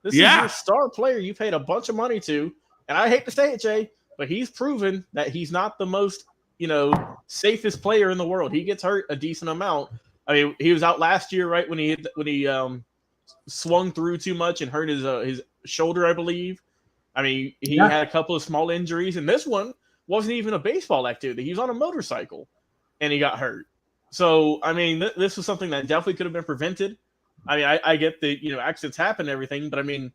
This is your star player you paid a bunch of money to. And I hate to say it, Jay, but he's proven that he's not the most, safest player in the world. He gets hurt a decent amount. I mean, he was out last year, right, when he swung through too much and hurt his shoulder, I believe. I mean, he had a couple of small injuries, and this one wasn't even a baseball activity. He was on a motorcycle, and he got hurt. So, I mean, this was something that definitely could have been prevented. I mean, I get the accidents happen and everything, but I mean,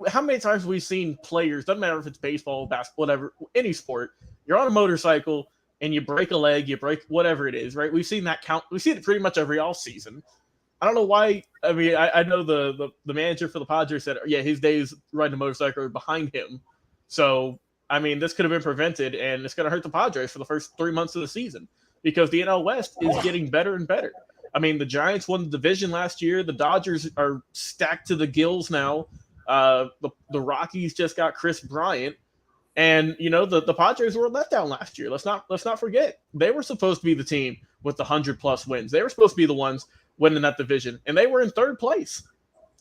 how many times have we seen players? Doesn't matter if it's baseball, basketball, whatever, any sport. You're on a motorcycle and you break a leg, you break whatever it is, right? We've seen that count. We see it pretty much every off season. I don't know why. I mean, I know the manager for the Padres said, his days riding a motorcycle are behind him. So, I mean, this could have been prevented, and it's going to hurt the Padres for the first 3 months of the season because the NL West is getting better and better. I mean, the Giants won the division last year. The Dodgers are stacked to the gills now. The Rockies just got Chris Bryant. And, the Padres were let down last year. Let's not forget. They were supposed to be the team with the 100-plus wins. They were supposed to be the ones winning that division, and they were in third place.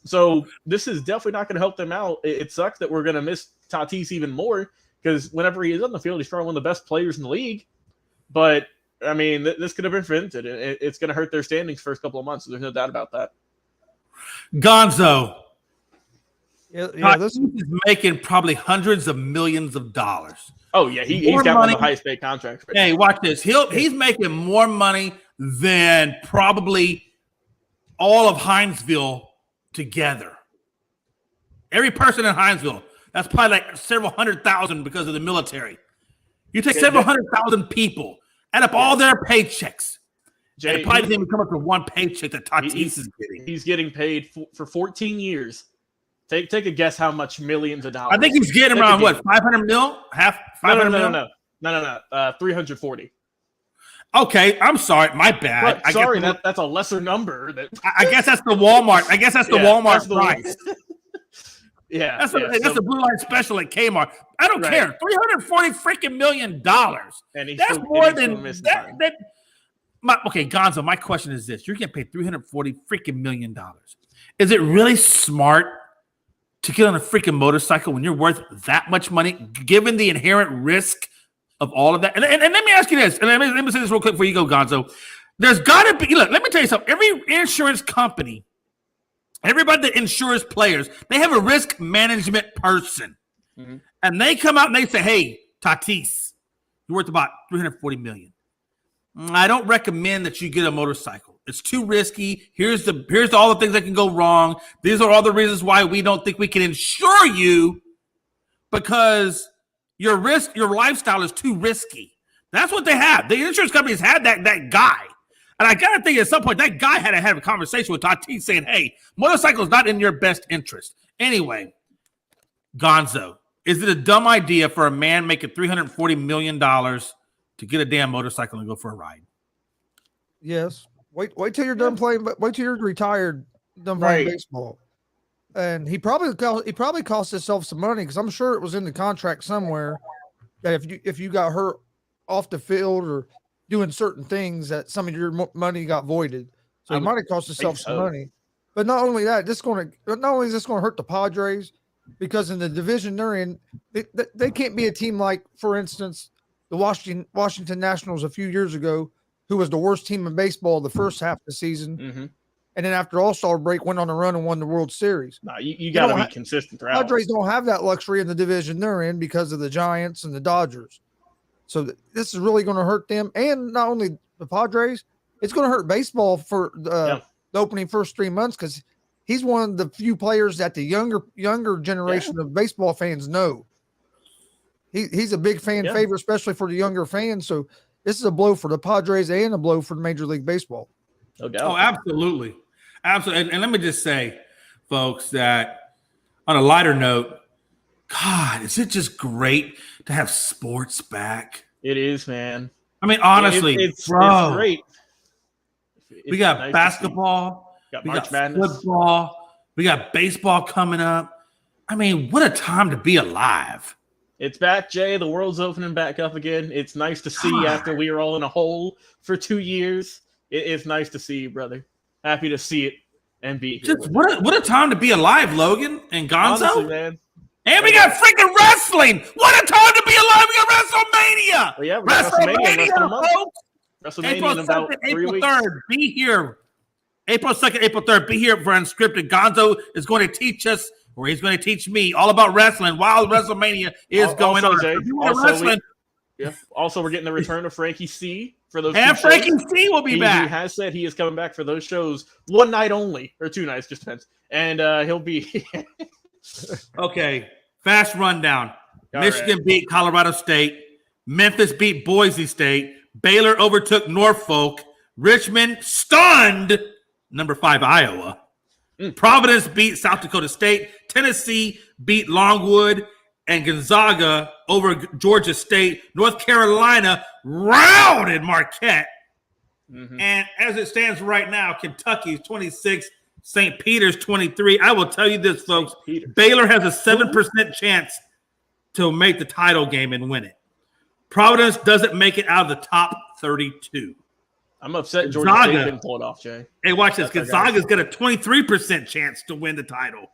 So this is definitely not going to help them out. It sucks that we're going to miss Tatis even more because whenever he is on the field, he's probably one of the best players in the league. But, I mean, this could have been prevented, and it's going to hurt their standings first couple of months. So there's no doubt about that. Gonzo. Yeah, this is making probably hundreds of millions of dollars. Oh, yeah, he's got one of the highest paid contracts. Right now. Watch this. He's making more money than probably all of Hinesville together. Every person in Hinesville, that's probably like several 100,000 because of the military. You take several 100,000 people, add up all their paychecks, Jay, and probably didn't even come up with one paycheck that Tatis is getting. He's getting paid for 14 years. Take a guess how much millions of dollars. I think he's getting around what, 500 mil? Half 500 mil? No. 340. Okay, I'm sorry, my bad. That's a lesser number. I guess that's the Walmart. I guess that's the Walmart price. That's the blue line special at Kmart. I don't care. $340 freaking million. And that's more than that. Okay, Gonzo, my question is this. You're getting paid $340 freaking million. Is it really smart to get on a freaking motorcycle when you're worth that much money, given the inherent risk of all of that? And let me ask you this, and let me say this real quick before you go, Gonzo. There's got to be, look, let me tell you something. Every insurance company, everybody that insures players, they have a risk management person. Mm-hmm. And they come out and they say, hey, Tatis, you're worth about $340 million. I don't recommend that you get a motorcycle. It's too risky. Here's all the things that can go wrong. These are all the reasons why we don't think we can insure you, because your lifestyle is too risky. That's what they have. The insurance companies had that guy. And I got to think at some point that guy had to have a conversation with Tatis saying, hey, motorcycle is not in your best interest. Anyway, Gonzo, is it a dumb idea for a man making $340 million to get a damn motorcycle and go for a ride? Yes. Wait till you're done playing. Wait till you're retired, done playing baseball. And he probably cost himself some money, because I'm sure it was in the contract somewhere that if you got hurt off the field or doing certain things, that some of your money got voided. So it might have cost himself some money. But not only that, not only is this going to hurt the Padres, because in the division they're in, they can't be a team like, for instance, the Washington Nationals a few years ago, who was the worst team in baseball the first half of the season. Mm-hmm. And then after All-Star break, went on a run and won the World Series. No, you got to be consistent throughout. Padres don't have that luxury in the division they're in because of the Giants and the Dodgers. So this is really going to hurt them. And not only the Padres, it's going to hurt baseball for the opening first 3 months, because he's one of the few players that the younger generation of baseball fans know. He's a big fan favorite, especially for the younger fans. So this is a blow for the Padres and a blow for Major League Baseball. No doubt. Oh, absolutely. Absolutely. And let me just say, folks, that on a lighter note, God, is it just great to have sports back? It is, man. I mean, honestly, it's great. We got basketball. We got football. We got baseball coming up. I mean, what a time to be alive. It's back, Jay. The world's opening back up again. It's nice to see after we were all in a hole for 2 years. It's nice to see you, brother. Happy to see it and be here. Just what a time to be alive, Logan and Gonzo. Honestly, man. And we got freaking wrestling. What a time to be alive. We got WrestleMania. Well, yeah, WrestleMania, folks. WrestleMania April in about 2nd, 3 April weeks. 3rd. Be here. April 2nd, April 3rd. Be here for Unscripted. Gonzo is going to teach us, or he's going to teach me, all about wrestling while WrestleMania is going on. Jay, also, we're getting the return of Frankie C. for those. And Frankie C. will be back. He has said he is coming back for those shows, one night only, or 2 nights, just depends. And he'll be. Okay, fast rundown. Michigan beat Colorado State. Memphis beat Boise State. Baylor overtook Norfolk. Richmond stunned number 5 Iowa. Providence beat South Dakota State. Tennessee beat Longwood. And Gonzaga over Georgia State. North Carolina routed Marquette. Mm-hmm. And as it stands right now, Kentucky is 26, St. Peter's 23. I will tell you this, folks. Baylor has a 7% chance to make the title game and win it. Providence doesn't make it out of the top 32. I'm upset Georgia State didn't pull it off, Jay. Hey, watch this. Gonzaga's got a 23% chance to win the title.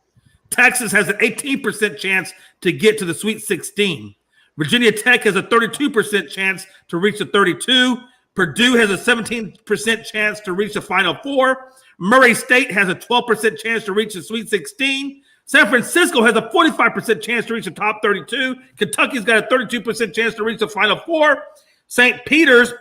Texas has an 18% chance to get to the Sweet 16. Virginia Tech has a 32% chance to reach the 32. Purdue has a 17% chance to reach the Final Four. Murray State has a 12% chance to reach the Sweet 16. San Francisco has a 45% chance to reach the top 32. Kentucky's got a 32% chance to reach the Final Four. St. Peter's,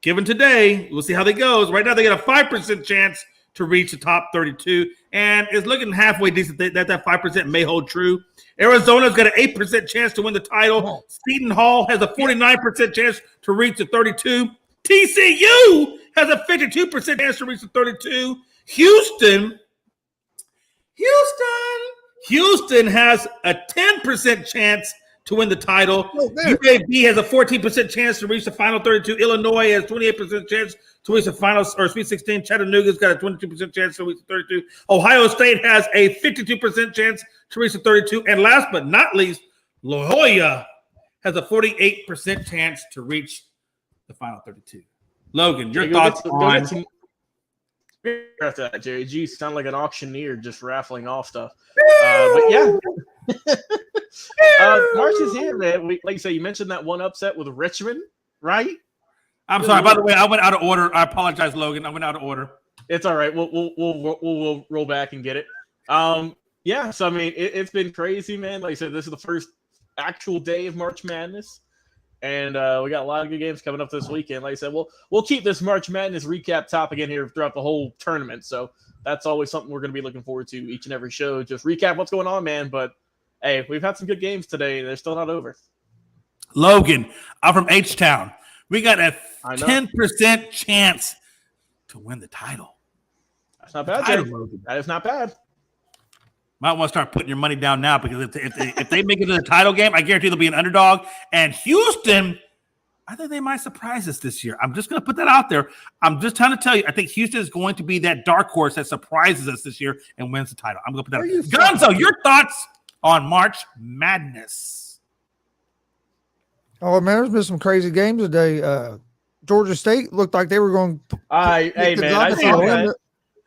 given today, we'll see how that goes. Right now, they got a 5% chance to reach the top 32, and it's looking halfway decent that 5% may hold true. Arizona's got an 8% chance to win the title. Seton Hall has a 49% chance to reach the 32. TCU has a 52% chance to reach the 32. Houston has a 10% chance to win the title. UAB has a 14% chance to reach the final 32. Illinois has 28% chance to reach the final or Sweet 16. Chattanooga's got a 22% chance to reach the 32. Ohio State has a 52% chance to reach the 32. And last but not least, Loyola has a 48% chance to reach the final 32. Logan, your thoughts on after that, Jerry G sound like an auctioneer just raffling off stuff. But yeah, March is here, man. Like you say, you mentioned that one upset with Richmond, right? I'm sorry. By the way, I went out of order. I apologize, Logan. I went out of order. It's all right. We'll roll back and get it. Yeah. So I mean, it's been crazy, man. Like I said, this is the first actual day of March Madness. And we got a lot of good games coming up this weekend. Like I said, we'll keep this March Madness recap topic in here throughout the whole tournament. So that's always something we're going to be looking forward to each and every show. Just recap what's going on, man. But, hey, we've had some good games today, and they're still not over. Logan, I'm from H-Town. We got a 10% chance to win the title. That's not bad, Jay. That is not bad. Might want to start putting your money down now because if they make it to the title game, I guarantee they'll be an underdog. And Houston, I think they might surprise us this year. I'm just going to put that out there. I'm just trying to tell you, I think Houston is going to be that dark horse that surprises us this year and wins the title. I'm going to put that out. Gonzo, your thoughts on March Madness? Oh, man, there's been some crazy games today. Georgia State looked like they were going to hey, man,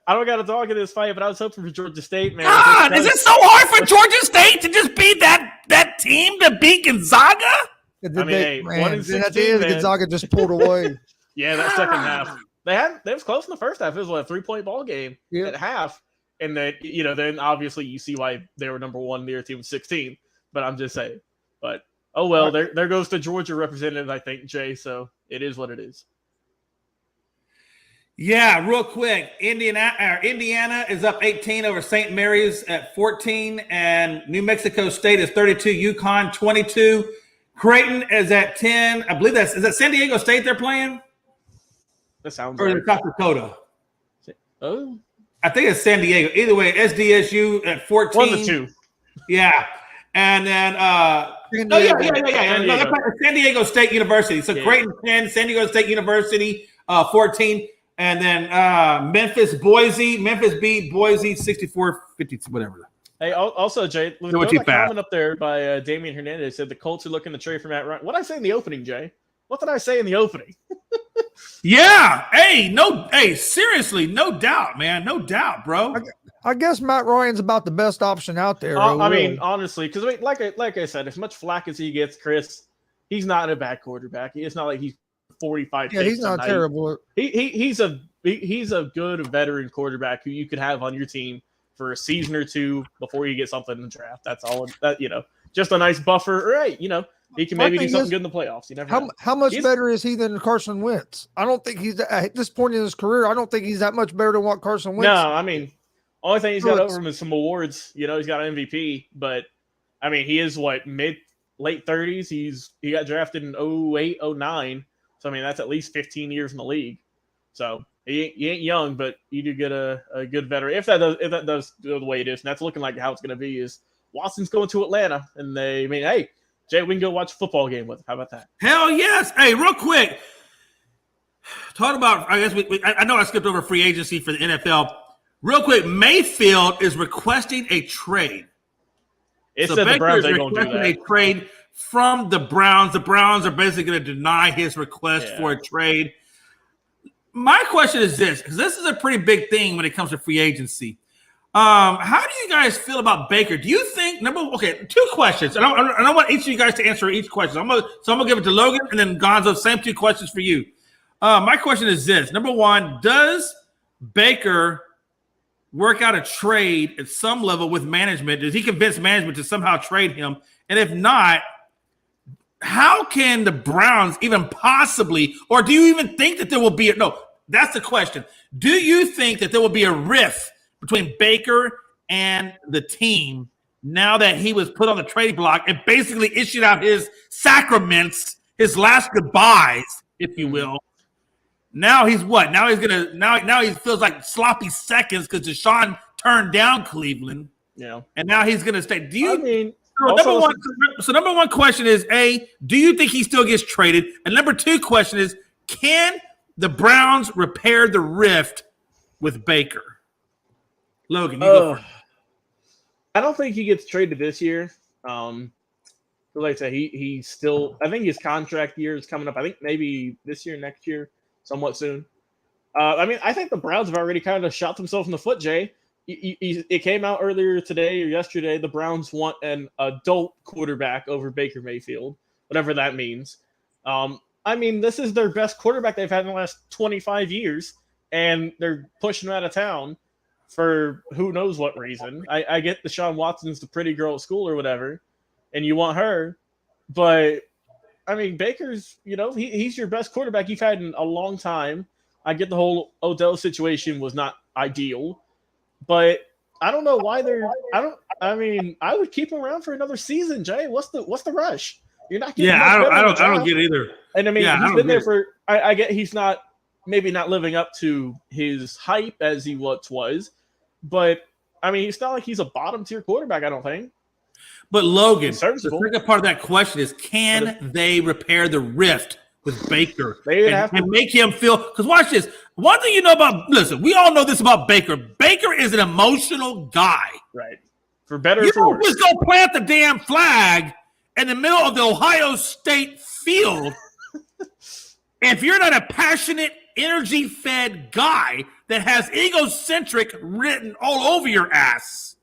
I don't got a dog in this fight, but I was hoping for Georgia State, man. God, is it so hard for Georgia State to just beat that team to beat Gonzaga? I mean, hey, 1-16, man. Gonzaga just pulled away. Yeah, that second half. They was close in the first half. It was a 3-point ball game at half. And then, then obviously you see why they were number one. Their team was 16. But I'm just saying. But, oh, well, there goes the Georgia representative, I think, Jay. So it is what it is. Yeah, real quick. Indiana is up 18 over St. Mary's at 14, and New Mexico State is 32. UConn 22. Creighton is at 10. I believe is that San Diego State they're playing? That sounds or right. South Dakota. Oh, I think it's San Diego. Either way, SDSU at 14. 1 of 2. Yeah, and then San Diego State University. So Creighton 10, San Diego State University 14. And then Memphis beat Boise 64-50, whatever. Hey, also, Jay, there was a comment up there by Damian Hernandez said the Colts are looking to trade for Matt Ryan. What did I say in the opening, Jay? What did I say in the opening? Yeah. Hey, seriously, no doubt, man. No doubt, bro. I guess Matt Ryan's about the best option out there. I mean, honestly, because like I said, as much flack as he gets, Chris, he's not a bad quarterback. It's not like he's 45. Yeah, he's not terrible. He's a good veteran quarterback who you could have on your team for a season or two before you get something in the draft. That's all. Just a nice buffer. Right? He can maybe do something good in the playoffs. You never know. How much better is he than Carson Wentz? I don't think he's at this point in his career. I don't think he's that much better than what Carson Wentz. No, I mean, only thing he's got over him is some awards. He's got MVP, but I mean, he is late 30s. He got drafted in 08, 09. So, I mean, that's at least 15 years in the league. So, he ain't young, but you do get a good veteran. If that does go the way it is, and that's looking like how it's going to be, is Watson's going to Atlanta. And hey, Jay, we can go watch a football game with him. How about that? Hell yes. Hey, real quick. Talk about, I guess, I know I skipped over free agency for the NFL. Real quick, Mayfield is requesting a trade. It said the Browns ain't going to do that. A trade from the Browns. The Browns are basically going to deny his request for a trade. My question is this, because this is a pretty big thing when it comes to free agency. How do you guys feel about Baker? Do you think two questions. I don't want each of you guys to answer each question. So I'm gonna give it to Logan and then Gonzo. Same 2 questions for you. My question is this: number one, does Baker work out a trade at some level with management? Does he convince management to somehow trade him? And if not, how can the Browns even possibly, or do you even think that there will be that's the question. Do you think that there will be a rift between Baker and the team now that he was put on the trading block and basically issued out his sacraments, his last goodbyes, if you will? Now he's what? Now he feels like sloppy seconds because Deshaun turned down Cleveland. Yeah. And now he's gonna stay. So number one question is do you think he still gets traded? And number two question is, can the Browns repair the rift with Baker? Logan, you go first. I don't think he gets traded this year. Like I said, he's still. I think his contract year is coming up. I think maybe this year, next year, somewhat soon. I think the Browns have already kind of shot themselves in the foot, Jay. It came out earlier today or yesterday. The Browns want an adult quarterback over Baker Mayfield, whatever that means. This is their best quarterback they've had in the last 25 years, and they're pushing him out of town for who knows what reason. I get Deshaun Watson's the pretty girl at school or whatever, and you want her, but Baker's, he's your best quarterback you've had in a long time. I get the whole Odell situation was not ideal, but I don't know why I would keep him around for another season, Jay. What's the rush? You're not getting I don't get it either. And he's been there for I get he's not living up to his hype as he once was, but it's not like he's a bottom tier quarterback, I don't think. But Logan, the second part of that question is, can they repair the rift with Baker and make him feel? Because watch this. One thing we all know this about Baker. Baker is an emotional guy. Right. For better or for worse. You don't just go plant the damn flag in the middle of the Ohio State field if you're not a passionate, energy-fed guy that has egocentric written all over your ass.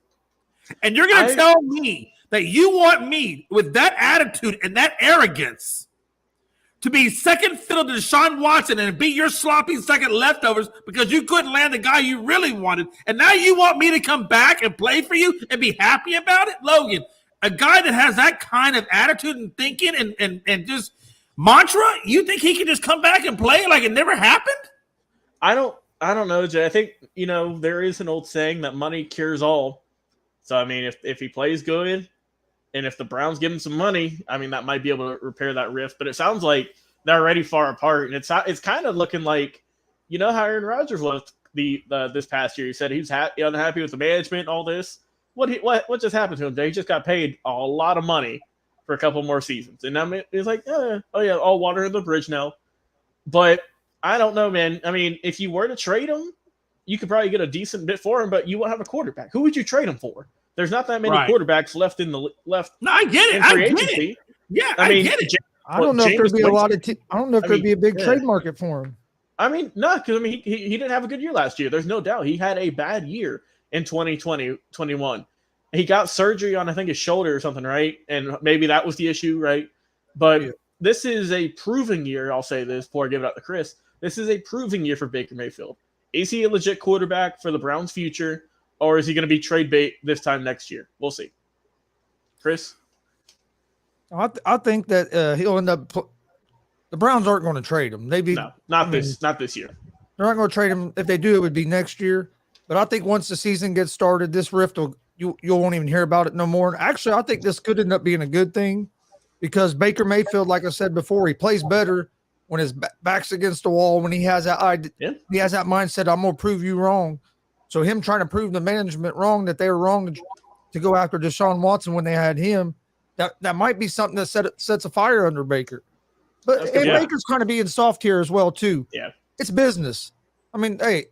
And you're going to tell me that you want me with that attitude and that arrogance to be second fiddle to Deshaun Watson and be your sloppy second leftovers because you couldn't land the guy you really wanted. And now you want me to come back and play for you and be happy about it? Logan, a guy that has that kind of attitude and thinking and just mantra, you think he can just come back and play like it never happened? I don't know, Jay. I think, there is an old saying that money cures all. So, if he plays good, and if the Browns give him some money, that might be able to repair that rift. But it sounds like they're already far apart, and it's kind of looking like, how Aaron Rodgers was this past year. He said he was unhappy with the management and all this. What just happened to him? He just got paid a lot of money for a couple more seasons, and it's like, all water in the bridge now. But I don't know, man. If you were to trade him, you could probably get a decent bit for him, but you won't have a quarterback. Who would you trade him for? There's not that many quarterbacks left in the left. No, I get it. I get it. Yeah, I get it. I don't know if there'd be a lot of. I don't know if there'd be a big trade market for him. No, because he didn't have a good year last year. There's no doubt he had a bad year in 2020-21. He got surgery on, I think, his shoulder or something, right? And maybe that was the issue, right? But this is a proving year. I'll say this before I give it out to Chris. This is a proving year for Baker Mayfield. Is he a legit quarterback for the Browns' future? Or is he going to be trade bait this time next year? We'll see. Chris? I think that he'll end up the Browns aren't going to trade him. Not this year. They're not going to trade him. If they do, it would be next year. But I think once the season gets started, this rift you won't even hear about it no more. And actually, I think this could end up being a good thing because Baker Mayfield, like I said before, he plays better when his back's against the wall, when he has that he has that mindset, I'm going to prove you wrong. So him trying to prove the management wrong, that they were wrong to go after Deshaun Watson when they had him, that might be something that sets a fire under Baker. But Baker's kind of being soft here as well, too. Yeah. It's business. Hey,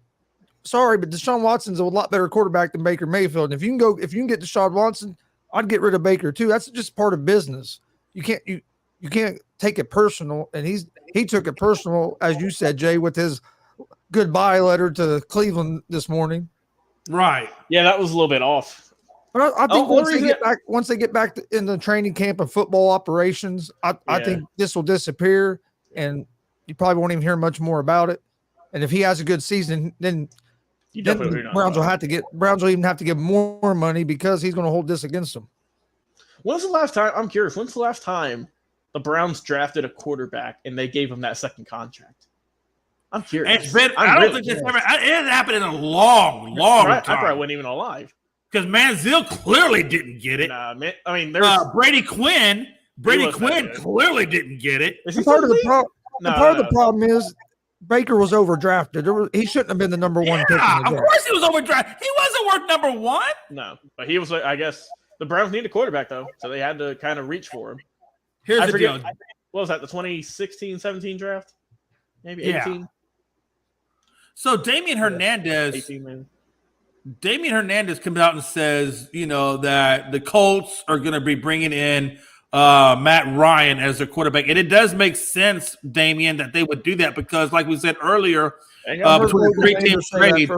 sorry, but Deshaun Watson's a lot better quarterback than Baker Mayfield. And if you can get Deshaun Watson, I'd get rid of Baker too. That's just part of business. You can't take it personal. And he took it personal, as you said, Jay, with his goodbye letter to Cleveland this morning. Right. Yeah, that was a little bit off. But I think once they get back in the training camp and football operations, I think this will disappear, and you probably won't even hear much more about it. And if he has a good season, then the Browns will even have to give more money because he's going to hold this against them. When's the last time? I'm curious. When's the last time the Browns drafted a quarterback and they gave him that second contract? I'm curious. I don't think it's ever. It hasn't happened in a long time. I probably wasn't even alive. Because Manziel clearly didn't get it. Nah, man, there's Brady Quinn clearly didn't get it. Part of the problem is Baker was overdrafted. He shouldn't have been the number one pick. In the Of course he was overdrafted. He wasn't worth number one. No, but he was. I guess the Browns need a quarterback though, so they had to kind of reach for him. Here's the deal. What was that? The 2016-17 draft? Maybe 18. Yeah. So Damian Hernandez. 18, man. Damian Hernandez comes out and says, that the Colts are going to be bringing in Matt Ryan as their quarterback. And it does make sense, Damian, that they would do that because, like we said earlier, between the three-team trade.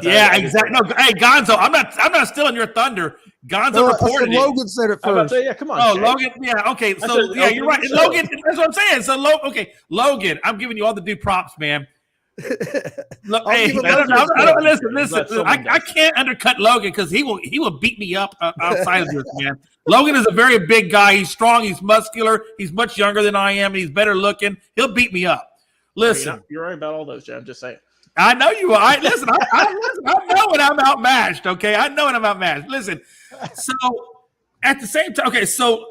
Yeah, exactly. No, hey, Gonzo, I'm not stealing your thunder. Gonzo reported Logan said it first. Yeah, come on. Oh, Jay. Logan. Yeah, okay. So, you're right. Logan, that's what I'm saying. So, Logan, I'm giving you all the due props, man. Look, hey, listen. I can't undercut Logan because he will beat me up outside of this, man. Logan is a very big guy. He's strong. He's muscular. He's much younger than I am. He's better looking. He'll beat me up. Listen, you're right about all those, Jay. I'm just saying. I know you are. Listen, I know when I'm outmatched. Okay, I know when I'm outmatched. Listen, so at the same time, okay, so.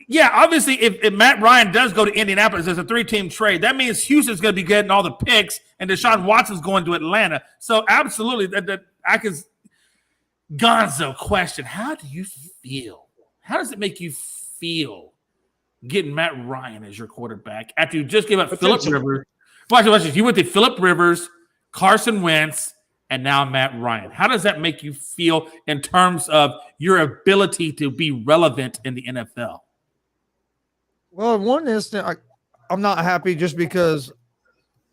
Yeah, obviously, if Matt Ryan does go to Indianapolis as a three-team trade, that means Houston's going to be getting all the picks, and Deshaun Watson's going to Atlanta. So, absolutely, Gonzo, question: how do you feel? How does it make you feel getting Matt Ryan as your quarterback after you just gave up Phillip Rivers? Watch this. You went to Phillip Rivers, Carson Wentz, and now Matt Ryan. How does that make you feel in terms of your ability to be relevant in the NFL? Well, in one instant, I'm not happy just because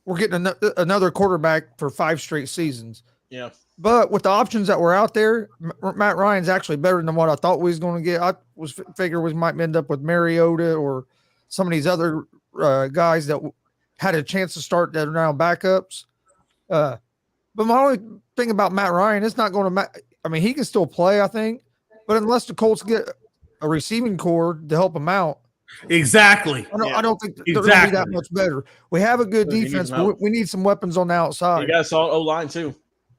we're getting another quarterback for 5 straight seasons. Yeah. But with the options that were out there, Matt Ryan's actually better than what I thought we was going to get. I was figure we might end up with Mariota or some of these other guys that had a chance to start that are now backups. But my only thing about Matt Ryan, it's not going to – I mean, he can still play, I think. But unless the Colts get a receiving core to help him out, exactly. I don't think they're going to be that much better. We have a good defense, but we need some weapons on the outside. You got a solid O-line too.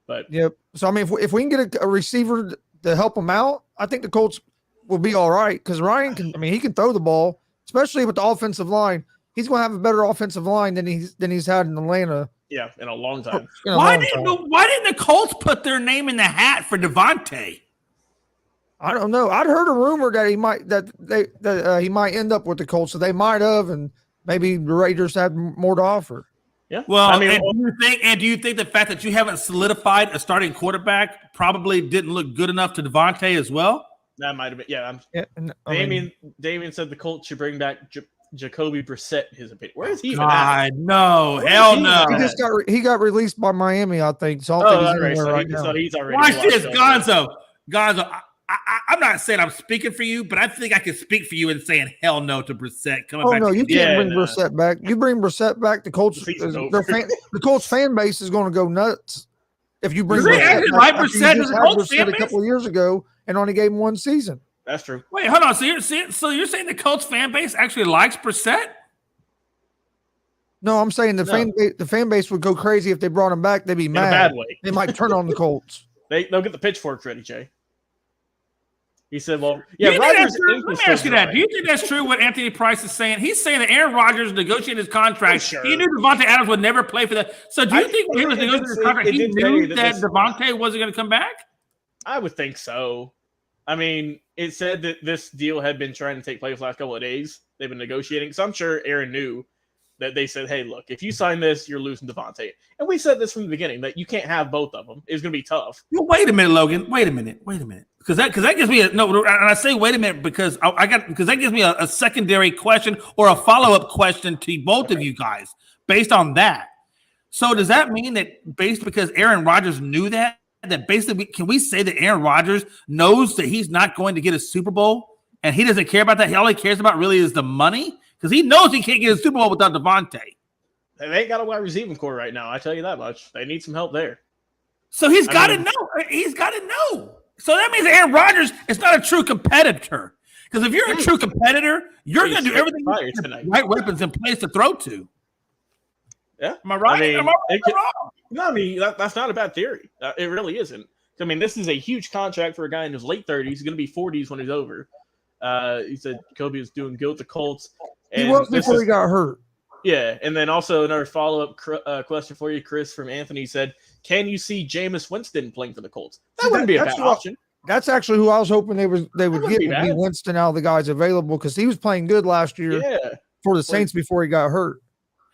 But yep. So I mean, if we can get a receiver to help him out, I think the Colts will be all right because Ryan can. I mean, he can throw the ball, especially with the offensive line. He's going to have a better offensive line than he's had in Atlanta. Yeah, in a long time. Why didn't the Colts put their name in the hat for Devontae? I don't know. I'd heard a rumor that he might end up with the Colts, so they might have, and maybe the Raiders had more to offer. Yeah. Well, I mean, do you think the fact that you haven't solidified a starting quarterback probably didn't look good enough to Devontae as well? That might have been. Yeah. Damian said the Colts should bring back Jacoby Brissett. In his opinion, where is he? No, hell no. He got released by Miami, I think. So he's already. Watch this, Gonzo. I'm not saying I'm speaking for you, but I think I can speak for you in saying hell no to Brissett coming back. Oh no, you can't bring Brissett back. You bring Brissett back, the Colts. The Colts fan base is going to go nuts if you bring Brissett back. Brissett a couple of years ago and only gave him 1 season. That's true. Wait, hold on. So you're saying the Colts fan base actually likes Brissett? No, I'm saying the fan base would go crazy if they brought him back. They'd be mad. In a bad way. They might turn on the Colts. They'll get the pitchforks ready, Jay. He said, well, yeah, let me ask you that. Do you think that's true what Anthony Price is saying? He's saying that Aaron Rodgers negotiated his contract. Sure. He knew Devontae Adams would never play for that. So do you think when he was negotiating his contract, he knew that Devontae wasn't going to come back? I would think so. I mean, it said that this deal had been trying to take place the last couple of days. They've been negotiating. So I'm sure Aaron knew that they said, hey, look, if you sign this, you're losing Devontae. And we said this from the beginning, that you can't have both of them. It's going to be tough. Well, wait a minute, Logan. Wait a minute. Because that gives me and I say wait a minute because that gives me a secondary question or a follow-up question to both of you guys based on that. So does that mean that because Aaron Rodgers knew that basically can we say that Aaron Rodgers knows that he's not going to get a Super Bowl and he doesn't care about that? All he cares about really is the money? Because he knows he can't get a Super Bowl without Devontae. They ain't got a wide receiving core right now. I tell you that much. They need some help there. So he's got to know. He's got to know. So that means Aaron Rodgers is not a true competitor. Because if you're a true competitor, you're going to do everything with the right weapons in place to throw to. Yeah. Am I right? Am I wrong? No, I mean, that's not a bad theory. It really isn't. I mean, this is a huge contract for a guy in his late 30s. He's going to be 40s when he's over. He said Kobe was doing good with the Colts. He was before he got hurt. Yeah, and then also another follow-up question for you, Chris, from Anthony said, can you see Jameis Winston playing for the Colts? That wouldn't be a bad option. That's actually who I was hoping they would get would be Winston out of the guys available, because he was playing good last year for the Saints before he got hurt.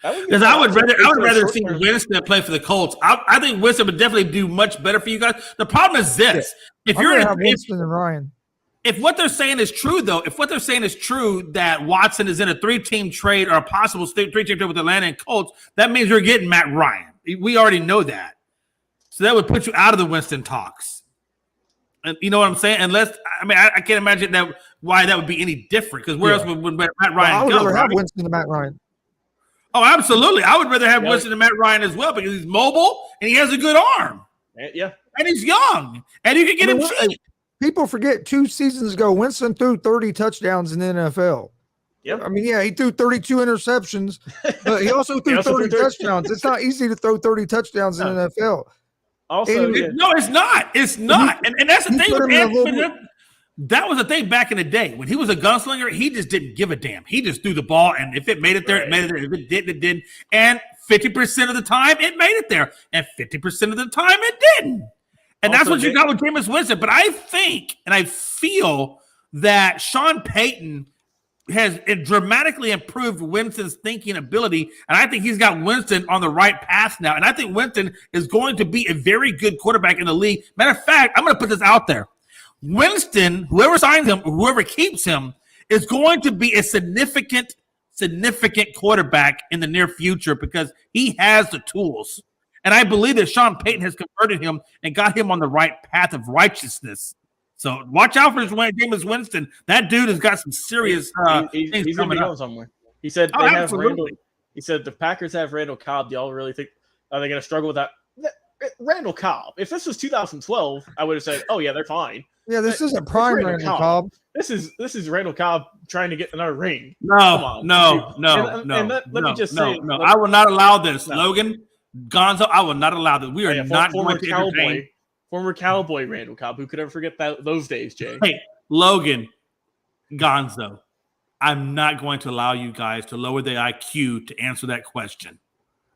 Because I would rather see Winston play for the Colts. I think Winston would definitely do much better for you guys. The problem is this: if Winston and Ryan. If what they're saying is true, though, that Watson is in a 3-team trade or a possible 3-team trade with Atlanta and Colts, that means you're getting Matt Ryan. We already know that. So that would put you out of the Winston talks. And you know what I'm saying? I can't imagine why that would be any different. Because where else would Matt Ryan go? I would rather have Winston than Matt Ryan. Oh, absolutely. I would rather have Winston than Matt Ryan as well, because he's mobile and he has a good arm. Yeah. And he's young. And you can get him cheap. People forget 2 seasons ago, Winston threw 30 touchdowns in the NFL. Yep. He threw 32 interceptions, but he also threw 30 touchdowns. It's not easy to throw 30 touchdowns in the NFL. Also, no, it's not. It's not. And that's the thing with Anthony. That was the thing back in the day. When he was a gunslinger, he just didn't give a damn. He just threw the ball, and if it made it there, it made it there. If it didn't, it didn't. And 50% of the time, it made it there. And 50% of the time, it didn't. And that's what you got with Jameis Winston. But I think and I feel that Sean Payton has dramatically improved Winston's thinking ability. And I think he's got Winston on the right path now. And I think Winston is going to be a very good quarterback in the league. Matter of fact, I'm going to put this out there. Winston, whoever signs him, or whoever keeps him, is going to be a significant quarterback in the near future, because he has the tools. And I believe that Sean Payton has converted him and got him on the right path of righteousness. So watch out for Jameis Winston. That dude has got some serious he's coming up somewhere. He said they have Randall. He said the Packers have Randall Cobb. Do y'all really think are they going to struggle with that? Randall Cobb. If this was 2012, I would have said, "Oh yeah, they're fine." Yeah, this isn't prime Randall Cobb. This is Randall Cobb trying to get another ring. No. Let me just say, I will not allow this, Logan Gonzo. I will not allow this. We are not going to entertain. Former Cowboy Randall Cobb. Who could ever forget those days, Jay? Hey, Logan Gonzo. I'm not going to allow you guys to lower the IQ to answer that question.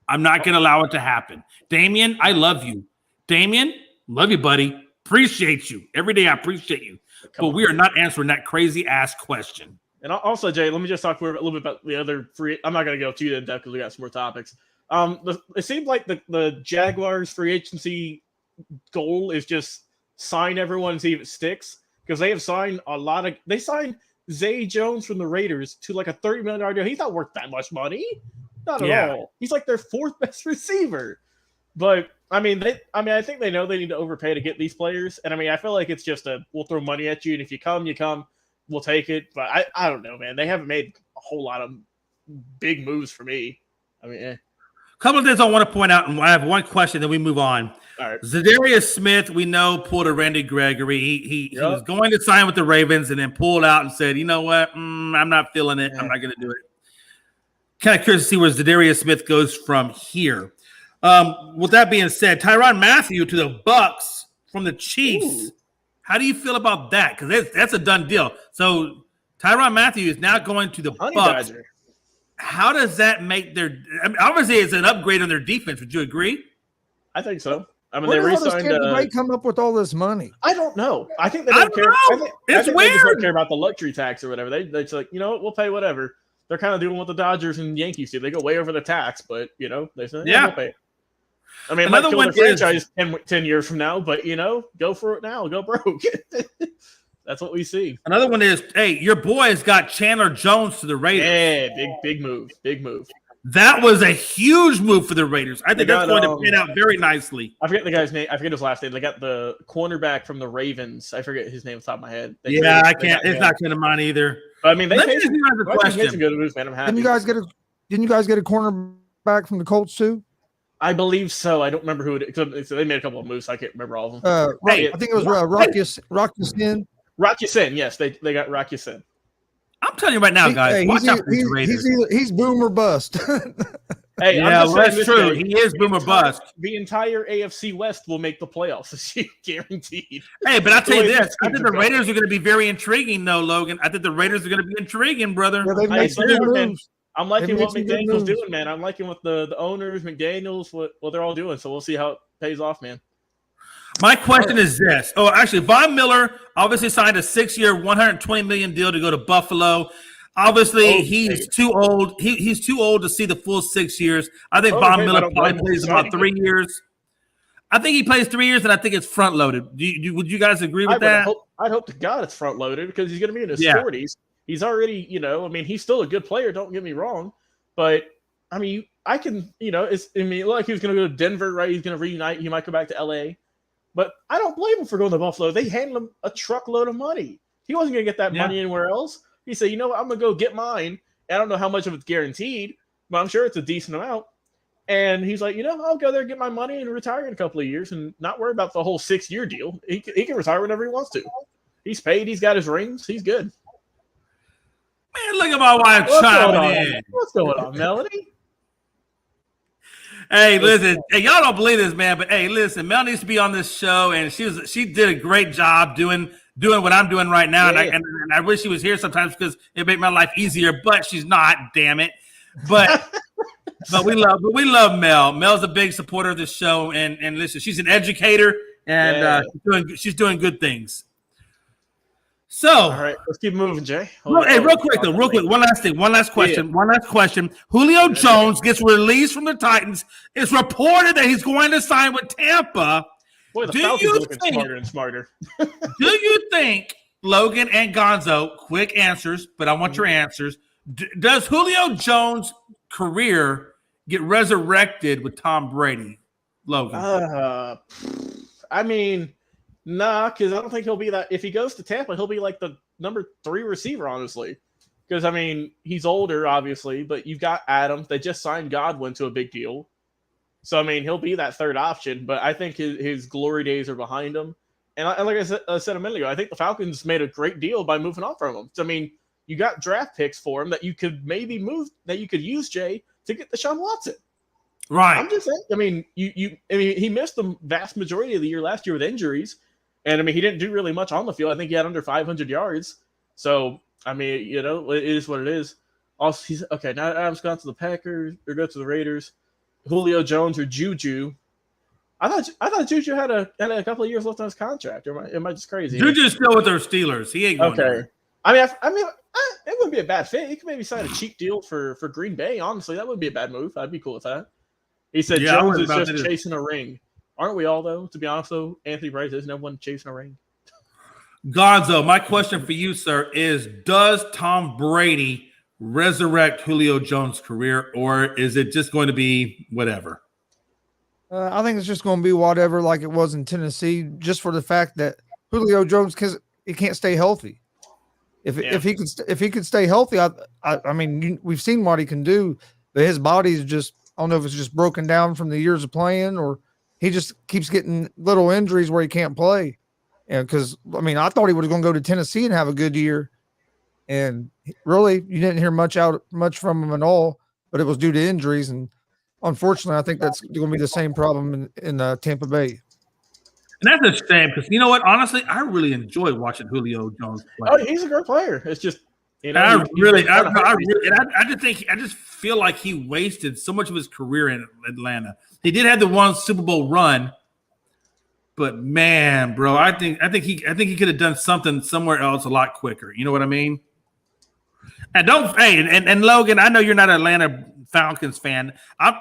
I'm not going to allow it to happen. Damien, I love you. Damien, love you, buddy. Appreciate you. Every day I appreciate you. But we are not answering that crazy-ass question. And also, Jay, let me just talk a little bit about the other free. I'm not going to go too in-depth because we got some more topics. It seemed like the Jaguars free agency goal is just sign everyone and see if it sticks, because they have signed they signed Zay Jones from the Raiders to like a $30 million deal. He's not worth that much money. Not at all. He's like their 4th best receiver. But I think they know they need to overpay to get these players. And I feel like it's just we'll throw money at you, and if you come, we'll take it. But I don't know, man. They haven't made a whole lot of big moves for me. A couple of things I want to point out, and I have one question, then we move on. All right. Zadarius Smith, we know, pulled a Randy Gregory. He was going to sign with the Ravens and then pulled out and said, you know what, I'm not feeling it. I'm not going to do it. Kind of curious to see where Zadarius Smith goes from here. With that being said, Tyrann Mathieu to the Bucks from the Chiefs. Ooh. How do you feel about that? Because that's a done deal. So Tyrann Mathieu is now going to the Bucks. Badger. How does that make obviously it's an upgrade on their defense. Would you agree? I think so. They re-signed. They come up with all this money. I don't know. I think they don't care. It's weird. They just don't care about the luxury tax or whatever. They're just like, you know what, we'll pay whatever. They're kind of doing what the Dodgers and Yankees do. They go way over the tax, but they say, we'll pay. It might kill the franchise 10 years from now, but go for it now. Go broke. That's what we see. Another one is, hey, your boys got Chandler Jones to the Raiders. Yeah, big move. That was a huge move for the Raiders. I think that's going to pan out very nicely. I forget the guy's name. I forget his last name. They got the cornerback from the Ravens. I forget his name off the top of my head. I can't. It's not going to mine either. But they made some good moves, man. I'm happy. Didn't you guys get a cornerback from the Colts too? I believe so. I don't remember who it is. So they made a couple of moves. So I can't remember all of them. I think it was Rocky Sin. Rocky Sin. Yes, they got Rocky Sin. I'm telling you right now, guys. Watch out for these Raiders. He's boom or bust. Hey, that's true. He is boom or bust. The entire AFC West will make the playoffs this year, guaranteed. Hey, but I'll tell you this. I think the Raiders are going to be very intriguing, though, Logan. I think the Raiders are going to be intriguing, brother. Yeah, they've made some good moves. I'm liking Maybe what make some good McDaniel's moves. doing, man. I'm liking what the owners, McDaniel's, what they're all doing. So we'll see how it pays off, man. My question is this. Oh, actually, Von Miller obviously signed a 6-year, $120 million deal to go to Buffalo. Obviously, he's too old. He's too old to see the full 6 years. I think Von Miller probably plays about 3 years. I think he plays 3 years, and I think it's front loaded. Would you guys agree with that? I'd hope to God it's front loaded because he's going to be in his 40s. He's already, he's still a good player. Don't get me wrong, but I mean, like he was going to go to Denver, right? He's going to reunite. He might go back to LA, but I don't blame him for going to Buffalo. They handed him a truckload of money. He wasn't going to get that money anywhere else. He said, I'm going to go get mine. I don't know how much of it's guaranteed, but I'm sure it's a decent amount. And he's like, I'll go there and get my money and retire in a couple of years and not worry about the whole 6-year deal. He can retire whenever he wants to. He's paid. He's got his rings. He's good. Man, look at my wife chiming in. What's going on, Melody? Hey, listen. Hey, y'all don't believe this, man, but hey, listen. Mel needs to be on this show, and she did a great job doing what I'm doing right now, and I wish she was here sometimes because it made my life easier. But she's not. Damn it. But we love Mel. Mel's a big supporter of this show, and listen, she's an educator, and she's doing good things. So, all right, let's keep moving, Jay. Real quick. One last question. Julio Jones gets released from the Titans. It's reported that he's going to sign with Tampa. Boy, the Falcons are looking smarter and smarter. Do you think, Logan and Gonzo, quick answers, but I want your answers. Does Julio Jones' career get resurrected with Tom Brady, Logan? Nah, because I don't think he'll be that. If he goes to Tampa, he'll be like the number 3 receiver, honestly. Because, he's older, obviously, but you've got Adams. They just signed Godwin to a big deal. So, he'll be that third option, but I think his glory days are behind him. And like I said a minute ago, I think the Falcons made a great deal by moving off from him. So, you got draft picks for him that you could maybe move, that you could use, Jay, to get Deshaun Watson. Right. I'm just saying, he missed the vast majority of the year last year with injuries. And, he didn't do really much on the field. I think he had under 500 yards. So, it is what it is. Also, he's okay. Now Adams gone to the Packers or go to the Raiders. Julio Jones or Juju. I thought Juju had a couple of years left on his contract. Or am I just crazy? Juju's still with their Steelers. He ain't going okay. It wouldn't be a bad fit. He could maybe sign a cheap deal for Green Bay. Honestly, that wouldn't be a bad move. I'd be cool with that. He said Jones is just chasing a ring. Aren't we all, though? To be honest, though, Anthony Bryce isn't everyone chasing a ring. Gonzo, my question for you, sir, is does Tom Brady resurrect Julio Jones' career, or is it just going to be whatever? I think it's just going to be whatever, like it was in Tennessee, just for the fact that Julio Jones can't stay healthy. If he could stay healthy, we've seen what he can do, but his body's just, I don't know if it's just broken down from the years of playing, or he just keeps getting little injuries where he can't play. And because I thought he was going to go to Tennessee and have a good year, and really you didn't hear much from him at all. But it was due to injuries, and unfortunately, I think that's going to be the same problem in Tampa Bay. And that's a shame because you know what? Honestly, I really enjoy watching Julio Jones play. Oh, he's a great player. It's just I just feel like he wasted so much of his career in Atlanta. He did have the one Super Bowl run, but man, bro, I think he could have done something somewhere else a lot quicker. You know what I mean? And and Logan, I know you're not an Atlanta Falcons fan.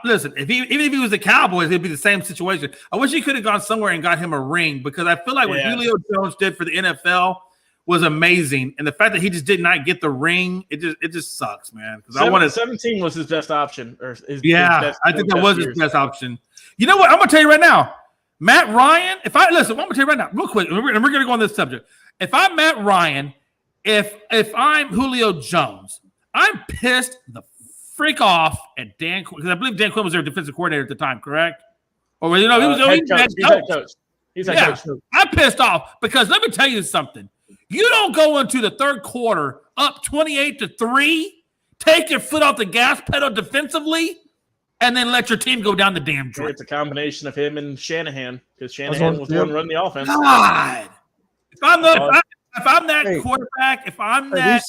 Listen, even if he was the Cowboys, it'd be the same situation. I wish he could have gone somewhere and got him a ring because I feel like what Julio Jones did for the NFL was amazing, and the fact that he just did not get the ring, it just sucks, man. Because 17 was his best option, I think that was his best option. You know what? I'm gonna tell you right now, Matt Ryan. I'm gonna tell you right now, real quick, and we're gonna go on this subject. If I'm Matt Ryan, if I'm Julio Jones, I'm pissed the freak off at Dan Quinn because I believe Dan Quinn was their defensive coordinator at the time, correct? Or he was head coach. He's head coach. I'm pissed off because let me tell you something. You don't go into the third quarter up 28-3, take your foot off the gas pedal defensively, and then let your team go down the damn drain. It's a combination of him and Shanahan because Shanahan was the one running the offense. God, if I'm that quarterback, if I'm that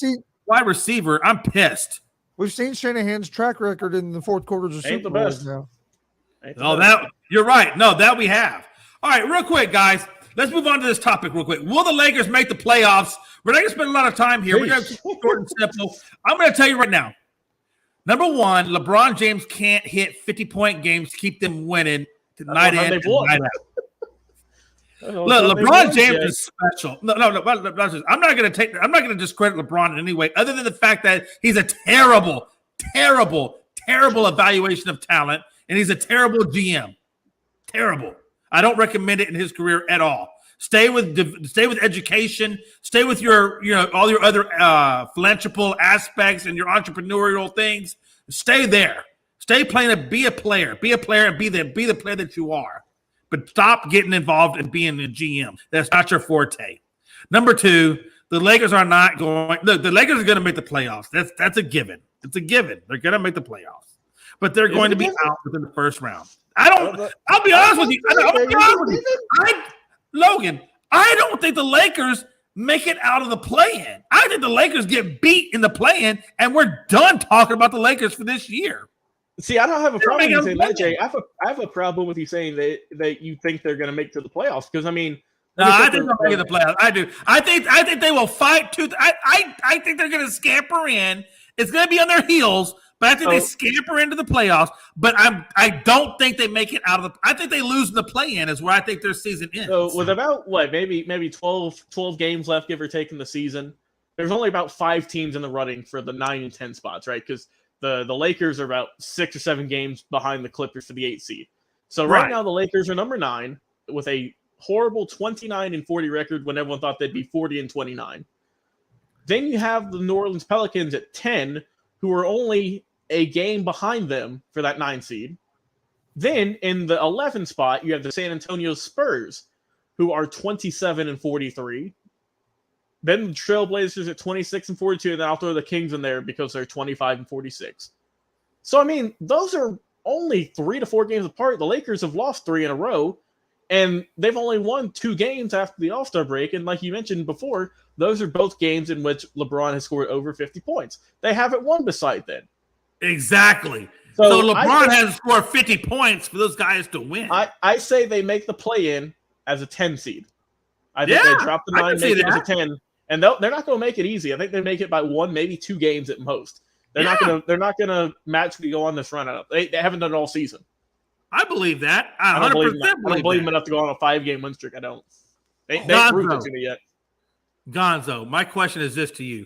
wide receiver, I'm pissed. We've seen Shanahan's track record in the fourth quarters of Ain't Super the Bowls best. now. Oh, that you're right. No, that we have. All right, real quick, guys. Let's move on to this topic real quick. Will the Lakers make the playoffs? We're not going to spend a lot of time here. We're going to keep it short and simple. I'm going to tell you right now. Number one, LeBron James can't hit 50-point games to keep them winning night in and night out. Look, LeBron James is special. No. I'm not going to discredit LeBron in any way, other than the fact that he's a terrible evaluation of talent, and he's a terrible GM. Terrible. I don't recommend it in his career at all. Stay with education. Stay with your, all your other philanthropical aspects and your entrepreneurial things. Stay there. Stay playing. Be a player, and be the player that you are. But stop getting involved in being a GM. That's not your forte. Number two, the Lakers are not going. Look, the Lakers are going to make the playoffs. That's a given. It's a given. They're going to make the playoffs, but they're going to be out within the first round. I'll be honest with you. Logan, I don't think the Lakers make it out of the play-in. I think the Lakers get beat in the play-in, and we're done talking about the Lakers for this year. See, I don't have a problem with you saying that, Jay. I have a problem with you saying that you think they're going to make it to the playoffs, because, I mean, no, I think they'll make it to the playoffs. I do. I think they will fight tooth. I think they're going to scamper in. It's going to be on their heels, but I think they scamper into the playoffs. But I don't think they make it out of the. I think they lose in the play-in is where I think their season ends. So with about maybe 12 games left, give or take, in the season, there's only about 5 teams in the running for the 9 and 10 spots, right? Because the Lakers are about 6 or 7 games behind the Clippers for the 8th seed. So right now the Lakers are number 9 with a horrible 29-40 record when everyone thought they'd be 40-29. Then you have the New Orleans Pelicans at 10, who are only a game behind them for that 9 seed. Then in the 11 spot, you have the San Antonio Spurs, who are 27-43. Then the Trailblazers at 26-42, and then I'll throw the Kings in there because they're 25-46. So, I mean, those are only 3 to 4 games apart. The Lakers have lost 3 in a row, and they've only won 2 games after the All-Star break. And like you mentioned before, those are both games in which LeBron has scored over 50 points. They haven't won beside then. Exactly. So LeBron has scored 50 points for those guys to win. I say they make the play-in as a 10 seed. I think they drop the 9, make it as a 10. And they're not going to make it easy. I think they make it by 1, maybe 2 games at most. They're not going to magically go on this run. They haven't done it all season. I believe that. I don't believe them enough to go on a 5-game win streak. I don't. They ain't proved it to me yet. Gonzo, my question is this to you.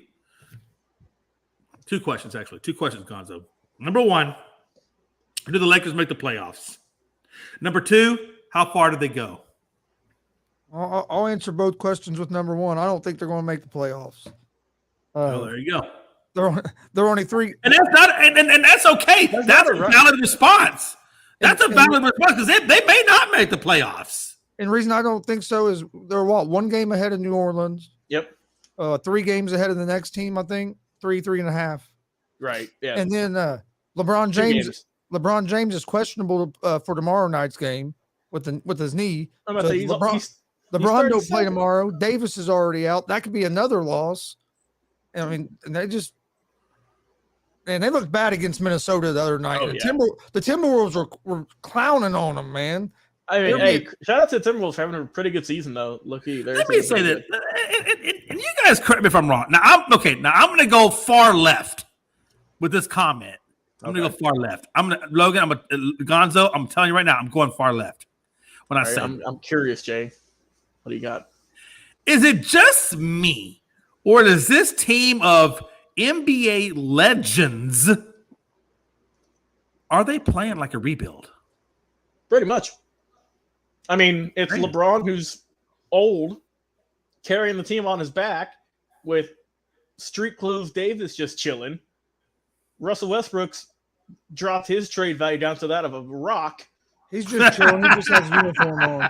2 questions, actually. 2 questions, Gonzo. Number 1, do the Lakers make the playoffs? Number 2, how far do they go? I'll answer both questions with number 1. I don't think they're going to make the playoffs. There you go. They're only 3, and that's not, and that's okay. That's a valid response. That's a valid response because they may not make the playoffs. And the reason I don't think so is they're 1 game ahead of New Orleans. Yep. 3 games ahead of the next team. I think 3.5. Right. Yeah. And then LeBron James is questionable for tomorrow night's game with his knee. LeBron don't play tomorrow. Davis is already out. That could be another loss. I mean, and they looked bad against Minnesota the other night. The Timberwolves were clowning on them, man. I mean, shout out to the Timberwolves for having a pretty good season, though. Let me say that, and you guys correct me if I'm wrong. Now I'm going to go far left with this comment. I'm going to go far left. Gonzo. I'm telling you right now, I'm going far left. When I say, I'm curious, Jay. What do you got? Is it just me, or does this team of NBA legends, are they playing like a rebuild? Pretty much. I mean, it's LeBron, who's old, carrying the team on his back, with street clothes Davis just chilling. Russell Westbrook's dropped his trade value down to that of a rock. He's just chilling. He just has uniform on.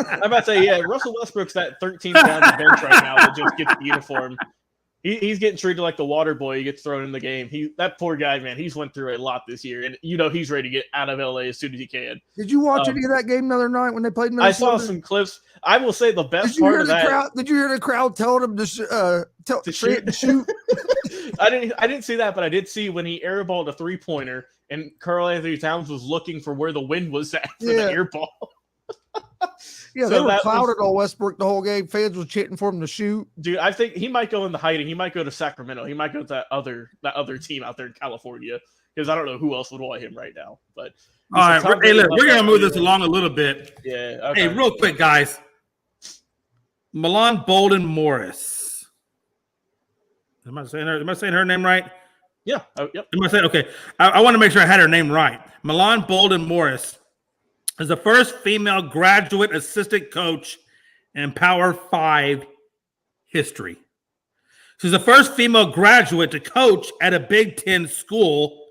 I'm about to say, Russell Westbrook's that 13th down the bench right now that just gets the uniform. He's getting treated like the water boy. He gets thrown in the game. That poor guy, man, he's went through a lot this year, and he's ready to get out of LA as soon as he can. Did you watch any of that game the other night when they played Minnesota? I saw some clips. I will say the best part of that. Did you hear the crowd telling him to shoot? I didn't see that, but I did see when he airballed a 3-pointer, and Karl Anthony Towns was looking for where the wind was at for the airball. Yeah, they were clouded on Westbrook the whole game. Fans were chanting for him to shoot. Dude, I think he might go in the hiding. He might go to Sacramento. He might go to that other team out there in California, because I don't know who else would want him right now. But all right, hey, look, we're gonna move this along a little bit. Yeah. Okay. Hey, real quick, guys. Milan Bolden Morris. Am I saying her name right? Yeah. Oh, yep. Am I saying okay? I want to make sure I had her name right. Milan Bolden Morris is the first female graduate assistant coach in Power 5 history. She's the first female graduate to coach at a Big Ten school.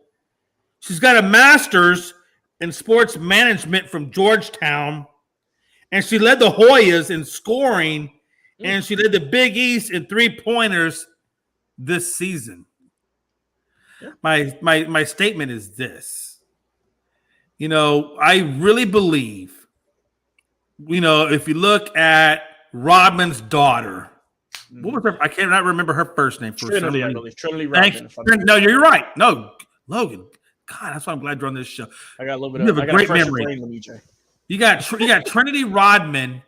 She's got a master's in sports management from Georgetown, and she led the Hoyas in scoring, and she led the Big East in 3-pointers this season. Yeah. My statement is this. You know, I really believe, you know, if you look at Rodman's daughter, what was her? I cannot remember her first name. Trinity, I believe. Trinity Rodman. No, you're right. No, Logan. God, that's why I'm glad you're on this show. I got a little bit you of have a great memory. You got Trinity Rodman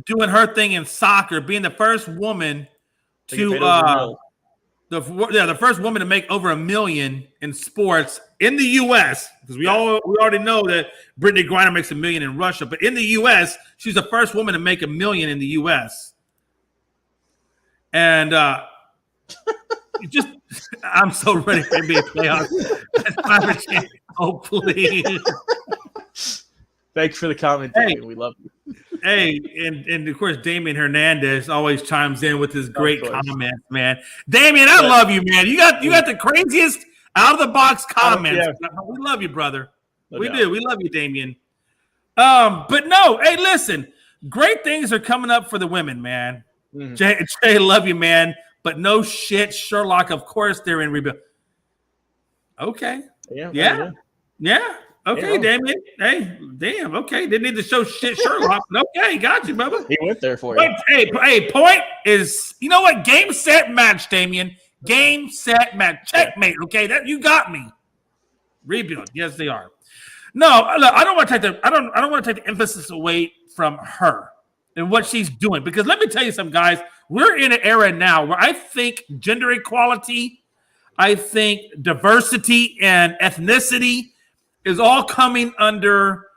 doing her thing in soccer, being the first woman to the first woman to make over $1 million in sports in the U.S. Because we already know that Brittany Griner makes $1 million in Russia, but in the U.S. she's the first woman to make $1 million in the U.S. And I'm so ready for NBA playoffs. Oh, please. Thanks for the comment, Damian. Hey, we love you. Hey, and of course, Damian Hernandez always chimes in with his great comments, man. Damian, I love you, man. You got the craziest out of the box comments. We love you, brother. We do. We love you, Damian. But no, hey, listen, great things are coming up for the women, man. Mm-hmm. Jay, love you, man. But no shit, Sherlock. Of course, they're in rebuild. Okay. Yeah. Okay, Damian. Hey, damn. Okay, didn't need to show shit, Sherlock. Okay, got you, Bubba. He went there for you. Hey, point is, you know what? Game, set, match, Damian. Game, set, match. Checkmate. Okay, that you got me. Rebuild. Yes, they are. No, look, I don't want to take the emphasis away from her and what she's doing, because let me tell you something, guys. We're in an era now where I think gender equality, I think diversity and ethnicity is all coming under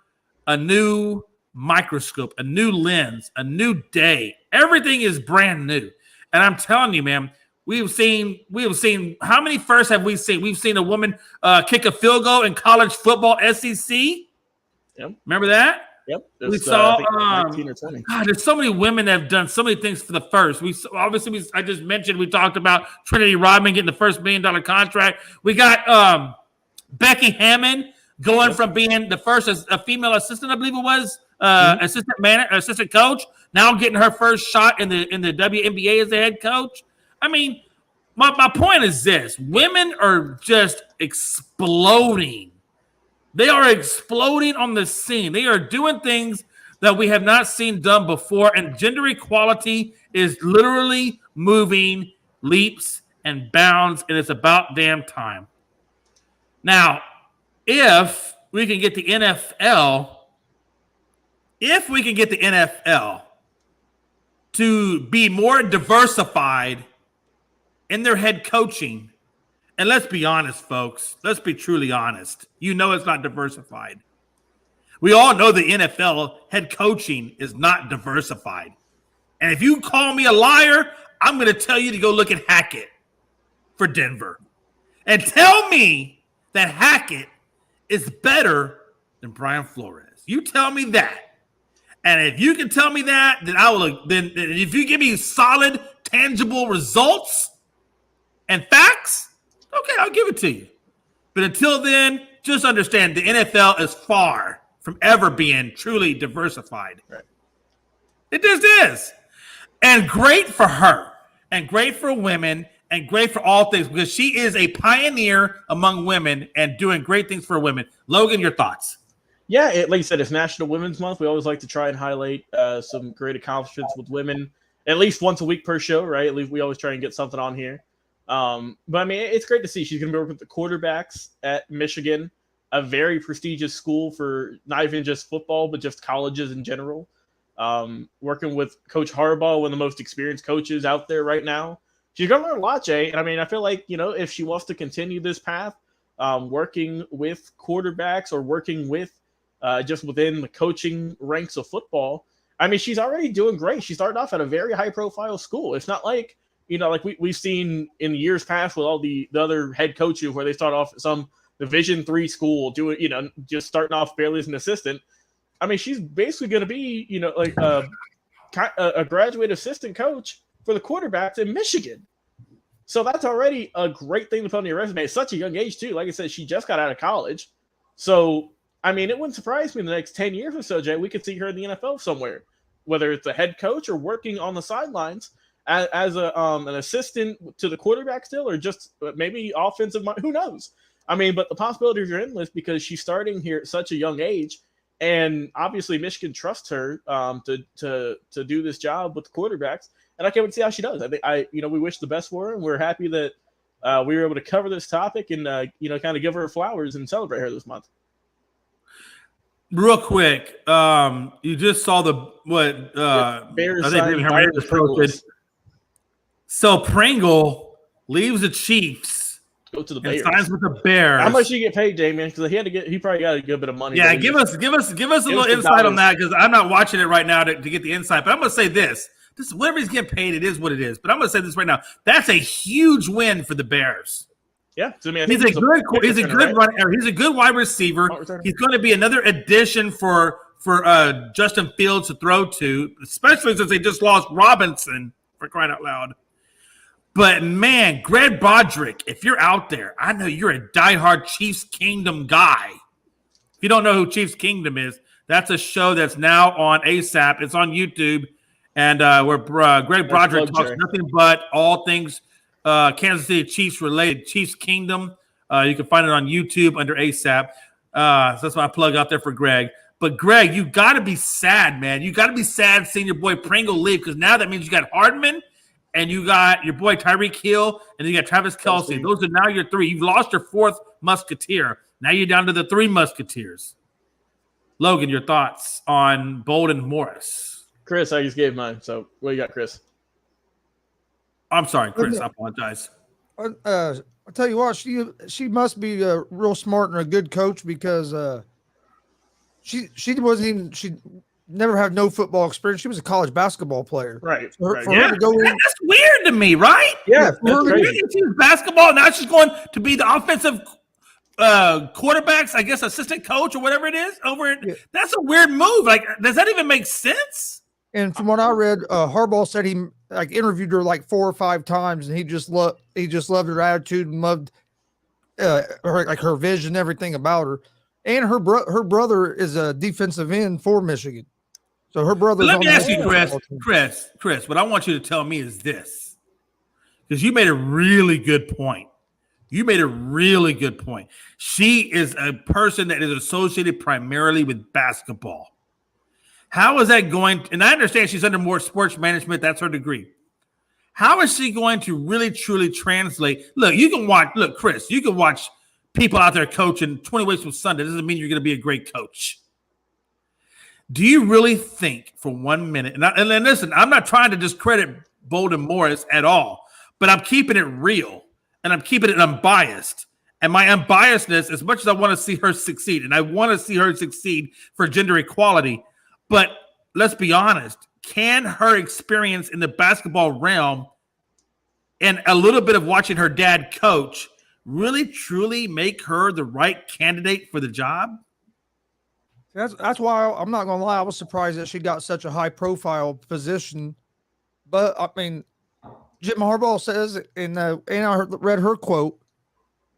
a new microscope, a new lens, a new day. Everything is brand new. And I'm telling you, man, we've seen how many firsts have we seen? We've seen a woman kick a field goal in college football SEC. Yep. Remember that? Yep. We saw 19 or 20. God, there's so many women that have done so many things for the first. I just mentioned, we talked about Trinity Rodman getting the first $1 million contract. We got Becky Hammond going from being the first as a female assistant, I believe it was, assistant coach, now getting her first shot in the WNBA as the head coach. I mean, my point is this: women are just exploding. They are exploding on the scene. They are doing things that we have not seen done before, and gender equality is literally moving leaps and bounds, and it's about damn time. Now, if we can get the NFL to be more diversified in their head coaching, and let's be honest, folks, let's be truly honest. You know it's not diversified. We all know the NFL head coaching is not diversified. And if you call me a liar, I'm going to tell you to go look at Hackett for Denver. And tell me that Hackett is better than Brian Flores. You tell me that. And if you can tell me that, then I will. Then if you give me solid, tangible results and facts, okay, I'll give it to you. But until then, just understand the NFL is far from ever being truly diversified. Right. It just is. And great for her, and great for women, and great for all things, because she is a pioneer among women and doing great things for women. Logan, your thoughts? Yeah, like you said, it's National Women's Month. We always like to try and highlight some great accomplishments with women, at least once a week per show, right? At least we always try and get something on here. But I mean, it's great to see she's going to be working with the quarterbacks at Michigan, a very prestigious school for not even just football, but just colleges in general. Working with Coach Harbaugh, one of the most experienced coaches out there right now. She's going to learn a lot, Jay. And I mean, I feel like, if she wants to continue this path, working with quarterbacks or working with just within the coaching ranks of football, I mean, she's already doing great. She started off at a very high-profile school. It's not like, like we've seen in the years past with all the other head coaches where they start off at some Division III school doing, just starting off barely as an assistant. I mean, she's basically going to be, like a graduate assistant coach for the quarterbacks in Michigan. So that's already a great thing to put on your resume at such a young age, too. Like I said, she just got out of college. So, I mean, it wouldn't surprise me in the next 10 years or so, Jay, we could see her in the NFL somewhere, whether it's a head coach or working on the sidelines as an assistant to the quarterback still, or just maybe offensive mind. Who knows? I mean, but the possibilities are endless because she's starting here at such a young age. And obviously Michigan trusts her to do this job with the quarterbacks. And I can't wait to see how she does. I think we wish the best for her, and we're happy that we were able to cover this topic and kind of give her flowers and celebrate her this month. Real quick, you just saw Bears I think Ramirez posted. So Pringle leaves the Chiefs, go to the Bears, and signs with the Bears. How much did you get paid, Damien? Because he probably got a good bit of money. Yeah, give us a little insight on that, because I'm not watching it right now to get the insight. But I'm going to say this: whatever he's getting paid, it is what it is. But I'm going to say this right now: that's a huge win for the Bears. Yeah, so, I mean, he's a good wide receiver. He's going to be another addition for Justin Fields to throw to, especially since they just lost Robinson, for crying out loud. But man, Greg Broderick, if you're out there, I know you're a diehard Chiefs Kingdom guy. If you don't know who Chiefs Kingdom is, that's a show that's now on ASAP. It's on YouTube, and where Greg Broderick talks nothing but all things Kansas City Chiefs related. Chiefs Kingdom. You can find it on YouTube under ASAP. So that's my plug out there for Greg. But Greg, you got to be sad, man. You got to be sad seeing your boy Pringle leave, because now that means you got Hardman, and you got your boy Tyreek Hill, and then you got Travis Kelce. Those are now your three. You've lost your fourth musketeer. Now you're down to the three musketeers. Logan, your thoughts on Bolden Morris? Chris, I just gave mine. So what you got, Chris? I'm sorry, Chris. I apologize. I'll tell you what, she must be real smart and a good coach, because she never had no football experience. She was a college basketball player. Right. For her to go in, that's weird to me, right? Yeah. She was basketball. Now she's going to be the offensive quarterbacks, I guess, assistant coach or whatever it is over it. Yeah. That's a weird move. Like, does that even make sense? And from what I read, Harbaugh said he interviewed her 4 or 5 times, and he just loved her attitude and loved her vision, everything about her. And her brother is a defensive end for Michigan. So her brother. Let me ask you, Chris, what I want you to tell me is this, because you made a really good point. She is a person that is associated primarily with basketball. How is that going? And I understand she's under more sports management. That's her degree. How is she going to really, truly translate? Look, Chris, you can watch people out there coaching 20 ways from Sunday. Doesn't mean you're going to be a great coach. Do you really think for 1 minute, and listen, I'm not trying to discredit Bolden Morris at all, but I'm keeping it real, and I'm keeping it unbiased. And my unbiasedness, as much as I want to see her succeed, and I want to see her succeed for gender equality, but let's be honest, can her experience in the basketball realm and a little bit of watching her dad coach really, truly make her the right candidate for the job? That's why I'm not going to lie. I was surprised that she got such a high-profile position. But, I mean, Jim Harbaugh says, and I read her quote,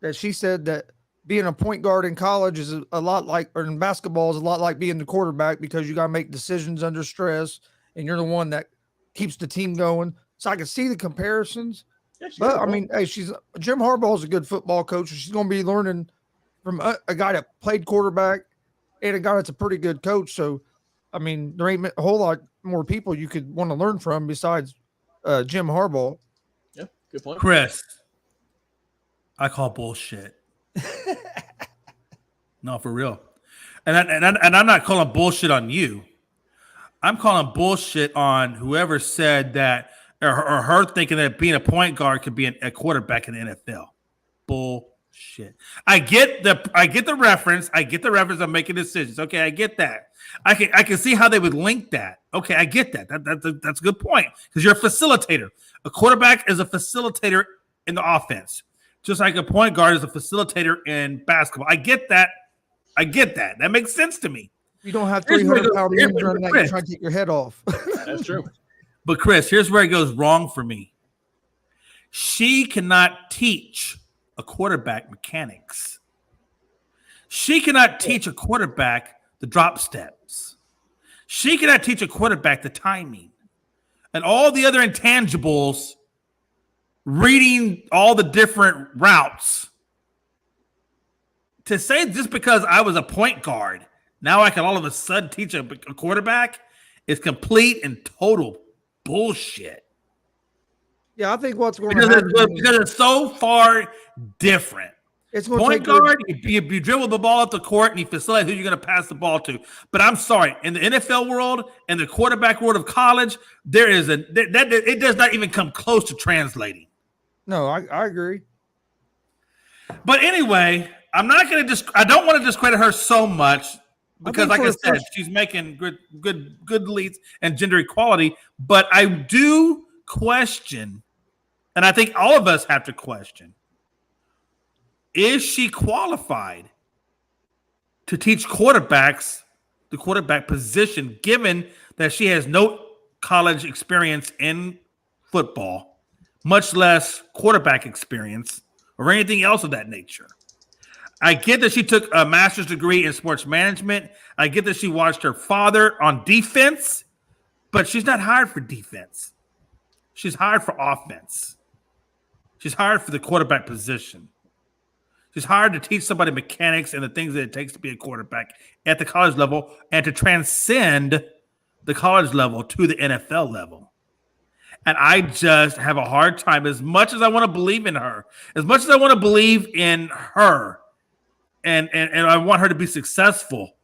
that she said that being a point guard in college is a lot like, or in basketball is a lot like being the quarterback, because you got to make decisions under stress, and you're the one that keeps the team going. So I can see the comparisons. Yeah, but, I mean, hey, Jim Harbaugh is a good football coach, and she's going to be learning from a guy that played quarterback and a guy that's a pretty good coach. So, I mean, there ain't a whole lot more people you could want to learn from besides Jim Harbaugh. Yeah, good point. Chris, I call bullshit. No, for real. And I'm not calling bullshit on you. I'm calling bullshit on whoever said that or her thinking that being a point guard could be a quarterback in the NFL. Bullshit. I get the reference. I get the reference of making decisions. Okay, I get that. I can see how they would link that. Okay, I get that. That's a good point because you're a facilitator. A quarterback is a facilitator in the offense, just like a point guard is a facilitator in basketball. I get that. That makes sense to me. You don't have 300 power beams running that you're trying to get your head off. That's true. But Chris, here's where it goes wrong for me. She cannot teach a quarterback mechanics. She cannot teach a quarterback the drop steps. She cannot teach a quarterback the timing and all the other intangibles, reading all the different routes. To say just because I was a point guard, now I can all of a sudden teach a quarterback is complete and total bullshit. Yeah, I think what's going to happen because it's so far different. It's going point guard, you dribble the ball up the court and you facilitate who you're going to pass the ball to. But I'm sorry, in the NFL world and the quarterback world of college, it does not even come close to translating. No, I agree. But anyway, I don't want to discredit her so much because, like I said, she's making good leads and gender equality. But I do question, and I think all of us have to question, is she qualified to teach quarterbacks the quarterback position, given that she has no college experience in football, much less quarterback experience or anything else of that nature? I get that she took a master's degree in sports management. I get that she watched her father on defense, but she's not hired for defense. She's hired for offense. She's hired for the quarterback position. She's hired to teach somebody mechanics and the things that it takes to be a quarterback at the college level and to transcend the college level to the NFL level. And I just have a hard time, as much as I want to believe in her, and I want her to be successful,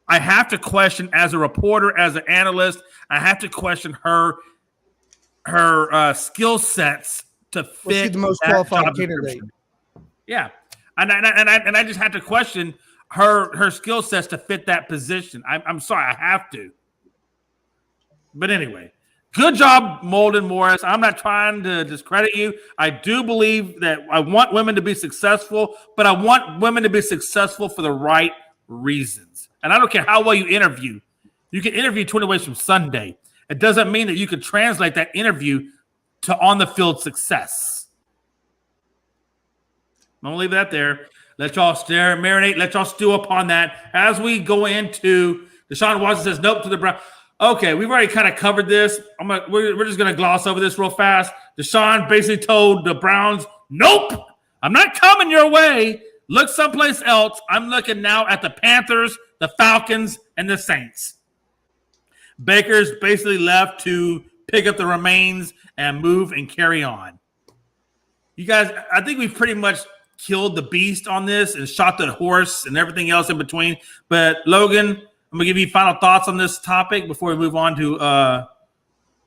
I have to question, as a reporter, as an analyst, I have to question her skill sets to fit the most qualified candidate. Yeah. And I just have to question her skill sets to fit that position. I'm sorry, I have to. But anyway, good job, Molden Morris. I'm not trying to discredit you. I do believe that I want women to be successful, but I want women to be successful for the right reasons. And I don't care how well you interview. You can interview 20 ways from Sunday. It doesn't mean that you can translate that interview to on-the-field success. I'm going to leave that there. Let y'all stare and marinate. Let y'all stew upon that. As we go into, Deshaun Watson says, nope to the Browns. Okay, we've already kind of covered this. We're just going to gloss over this real fast. Deshaun basically told the Browns, nope, I'm not coming your way. Look someplace else. I'm looking now at the Panthers, the Falcons, and the Saints. Baker's basically left to pick up the remains and move and carry on. You guys, I think we've pretty much killed the beast on this and shot the horse and everything else in between. But Logan, I'm going to give you final thoughts on this topic before we move on to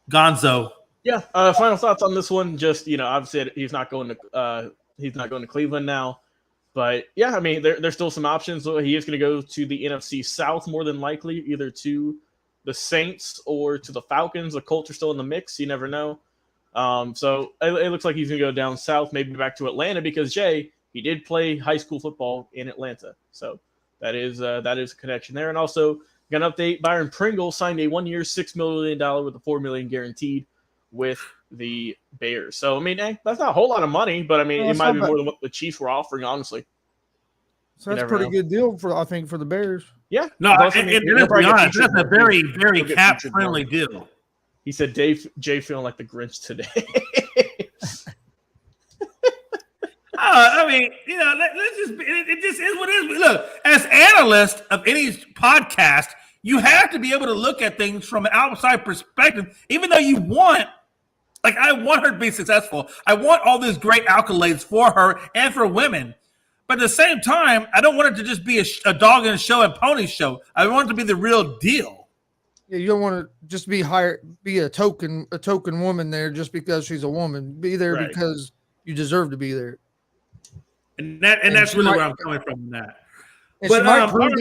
Gonzo. Yeah, final thoughts on this one. Just, I've said he's not going to Cleveland now. But yeah, I mean, there's still some options. He is going to go to the NFC South more than likely, either to the Saints or to the Falcons. The Colts are still in the mix. You never know. So it looks like he's going to go down south, maybe back to Atlanta, because he did play high school football in Atlanta. So that is a connection there. And also, got an update. Byron Pringle signed a 1-year, $6 million with a $4 million guaranteed with the Bears. So, I mean, that's not a whole lot of money, but I mean, it might be more than what the Chiefs were offering, honestly. So that's a pretty good deal for the Bears. Yeah. No, that's a very, very cap-friendly deal. He said, Jay feeling like the Grinch today. I mean, it just is what it is. Look, as analysts of any podcast, you have to be able to look at things from an outside perspective, even though you want Like, I want her to be successful. I want all these great accolades for her and for women. But at the same time, I don't want it to just be a dog in a show and pony show. I want it to be the real deal. Yeah, you don't want to just be a token woman there just because she's a woman. Be there because you deserve to be there. And that's really where I'm coming from in that. And but she might prove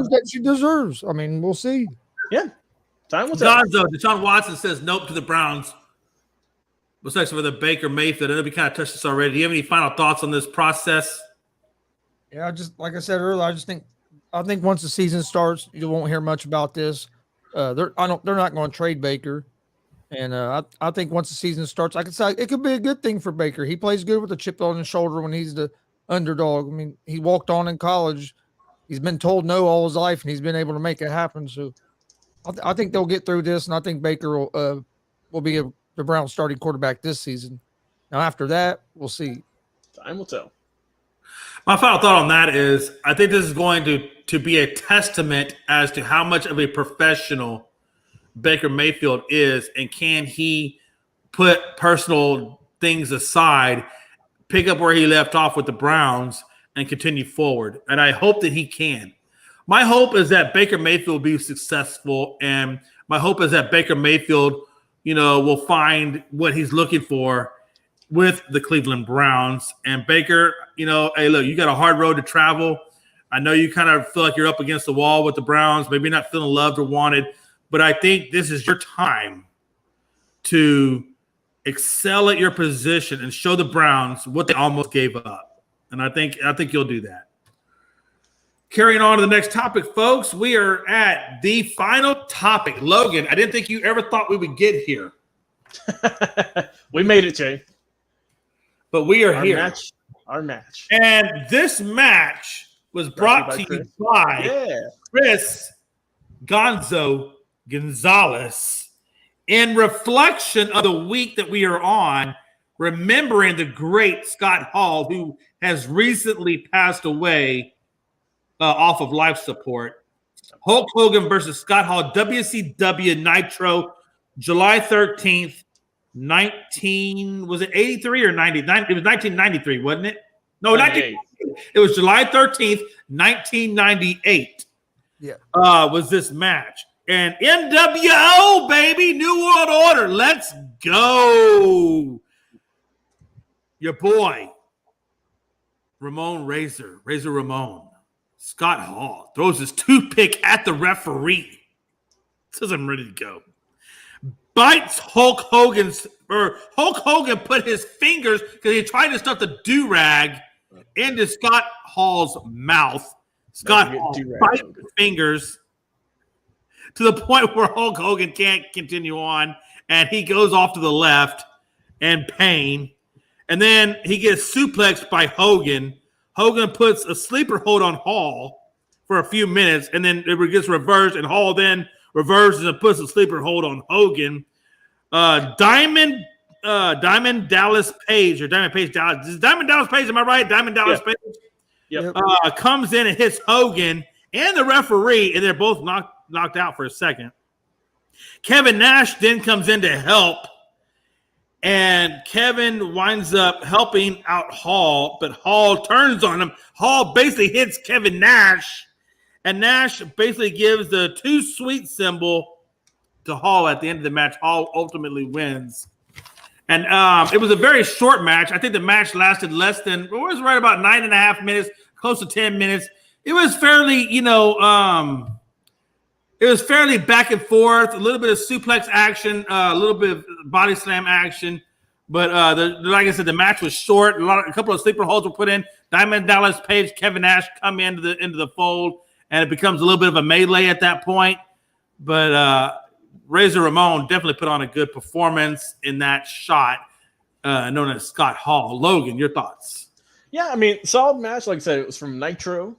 that she deserves. I mean, we'll see. Yeah. Time will tell. Gonzo, Deshaun Watson says nope to the Browns. What's next for the Baker Mayfield? I know we kind of touched this already. Do you have any final thoughts on this process? Yeah, just like I said earlier, I think once the season starts, you won't hear much about this. They're not going to trade Baker, and I think once the season starts, I could say it could be a good thing for Baker. He plays good with a chip on his shoulder when he's the underdog. I mean, he walked on in college. He's been told no all his life, and he's been able to make it happen. So I think they'll get through this, and I think Baker will be the Browns starting quarterback this season. Now, after that, we'll see. Time will tell. My final thought on that is I think this is going to be a testament as to how much of a professional Baker Mayfield is, and can he put personal things aside, pick up where he left off with the Browns, and continue forward. And I hope that he can. My hope is that Baker Mayfield will be successful, and my hope is that Baker Mayfield, will find what he's looking for with the Cleveland Browns. And Baker, hey, look, you got a hard road to travel. I know you kind of feel like you're up against the wall with the Browns, maybe not feeling loved or wanted, but I think this is your time to excel at your position and show the Browns what they almost gave up. And I think you'll do that. Carrying on to the next topic, folks, we are at the final topic. Logan, I didn't think you ever thought we would get here. We made it, Jay. But we are here. Our match. And this match was brought to you by Chris Gonzo Gonzales. In reflection of the week that we are on, remembering the great Scott Hall, who has recently passed away off of life support. Hulk Hogan versus Scott Hall, WCW Nitro, July 13th, 83 or 99? It was 1993, wasn't it? No, 1998. It was July 13th, 1998. Yeah. Was this match. And NWO, baby, New World Order. Let's go. Your boy, Razor Ramon. Scott Hall throws his toothpick at the referee. Says I'm ready to go. Bites Hulk Hogan put his fingers, because he tried to stuff the do-rag into Scott Hall's mouth. Scott Hall bites his fingers to the point where Hulk Hogan can't continue on, and he goes off to the left in pain. And then he gets suplexed by Hogan. Hogan puts a sleeper hold on Hall for a few minutes, and then it gets reversed, and Hall then reverses and puts a sleeper hold on Hogan. Diamond Dallas Page, or Diamond Page Dallas. Is Diamond Dallas Page, am I right? Diamond Dallas Page? Yep. Comes in and hits Hogan and the referee, and they're both knocked out for a second. Kevin Nash then comes in to help, and Kevin winds up helping out Hall, but Hall turns on him. Hall basically hits Kevin Nash, and Nash basically gives the too sweet symbol to Hall at the end of the match. Hall ultimately wins. And it was a very short match. I think the match lasted less than, it was right about 9.5 minutes, close to 10 minutes. It was fairly, it was fairly back and forth, a little bit of suplex action, a little bit of body slam action. But like I said, the match was short. A couple of sleeper holds were put in. Diamond Dallas Page, Kevin Nash come into the fold, and it becomes a little bit of a melee at that point. But Razor Ramon definitely put on a good performance in that shot, known as Scott Hall. Logan, your thoughts? Yeah, I mean, solid match. Like I said, it was from Nitro,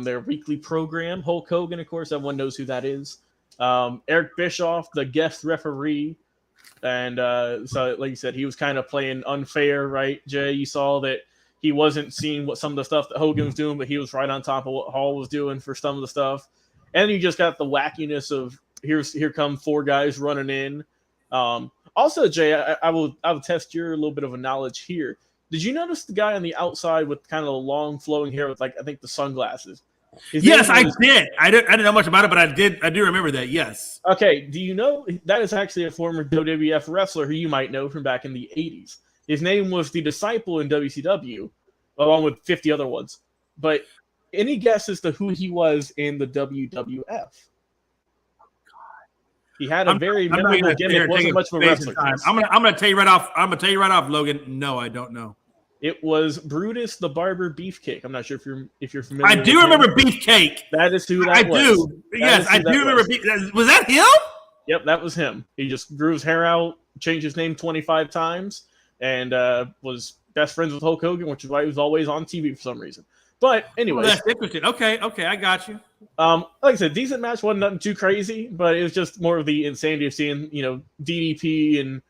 their weekly program. Hulk Hogan, of course, everyone knows who that is. Eric Bischoff, the guest referee. And so, like you said, he was kind of playing unfair, right, Jay? You saw that he wasn't seeing what some of the stuff that Hogan was doing, but he was right on top of what Hall was doing for some of the stuff. And you just got the wackiness of here come four guys running in. Also, Jay, I will test your little bit of a knowledge here. Did you notice the guy on the outside with kind of the long flowing hair with, like, I think the sunglasses? Yes, I did. I didn't know much about it, but I do remember that. Yes. Okay. Do you know that is actually a former WWF wrestler who you might know from back in the 80s? His name was the Disciple in WCW, along with 50 other ones. But any guess as to who he was in the WWF? He had a very memorable gimmick. Wasn't much of a wrestler. I'm gonna tell you right off, Logan. No, I don't know. It was Brutus the Barber Beefcake. I'm not sure if you're familiar. I do remember Beefcake. That is who that was. I do remember. Was that him? Yep, that was him. He just grew his hair out, changed his name 25 times, and was best friends with Hulk Hogan, which is why he was always on TV for some reason. But anyway, that's interesting. Okay, I got you. Like I said, decent match. Wasn't nothing too crazy, but it was just more of the insanity of seeing, DDP and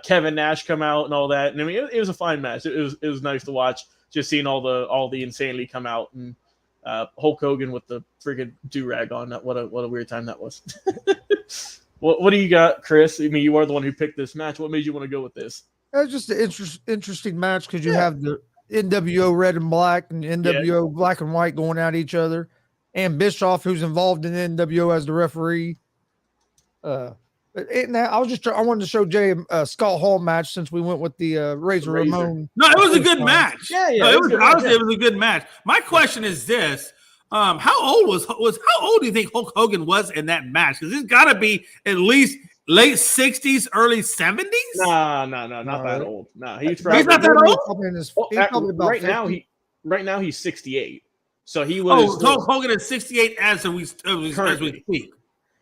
Kevin Nash come out and all that. And I mean, it was a fine match. It was nice to watch, just seeing all the insanity come out, and Hulk Hogan with the freaking do-rag on. What a weird time that was. What do you got, Chris? I mean, you are the one who picked this match. What made you want to go with this? It's just an interesting match because you have the NWO red and black and NWO black and white going at each other, and Bischoff, who's involved in NWO as the referee. I wanted to show Jay a Scott Hall match since we went with the Razor Ramon. No, it was a good match. Yeah. No, it was a good match. My question is this: how old do you think Hulk Hogan was in that match? Because it's got to be at least late 60s, early 70s. No, not that old. No, he's not that old. Right now he's 68. So he was. Hulk Hogan is 68 as we speak.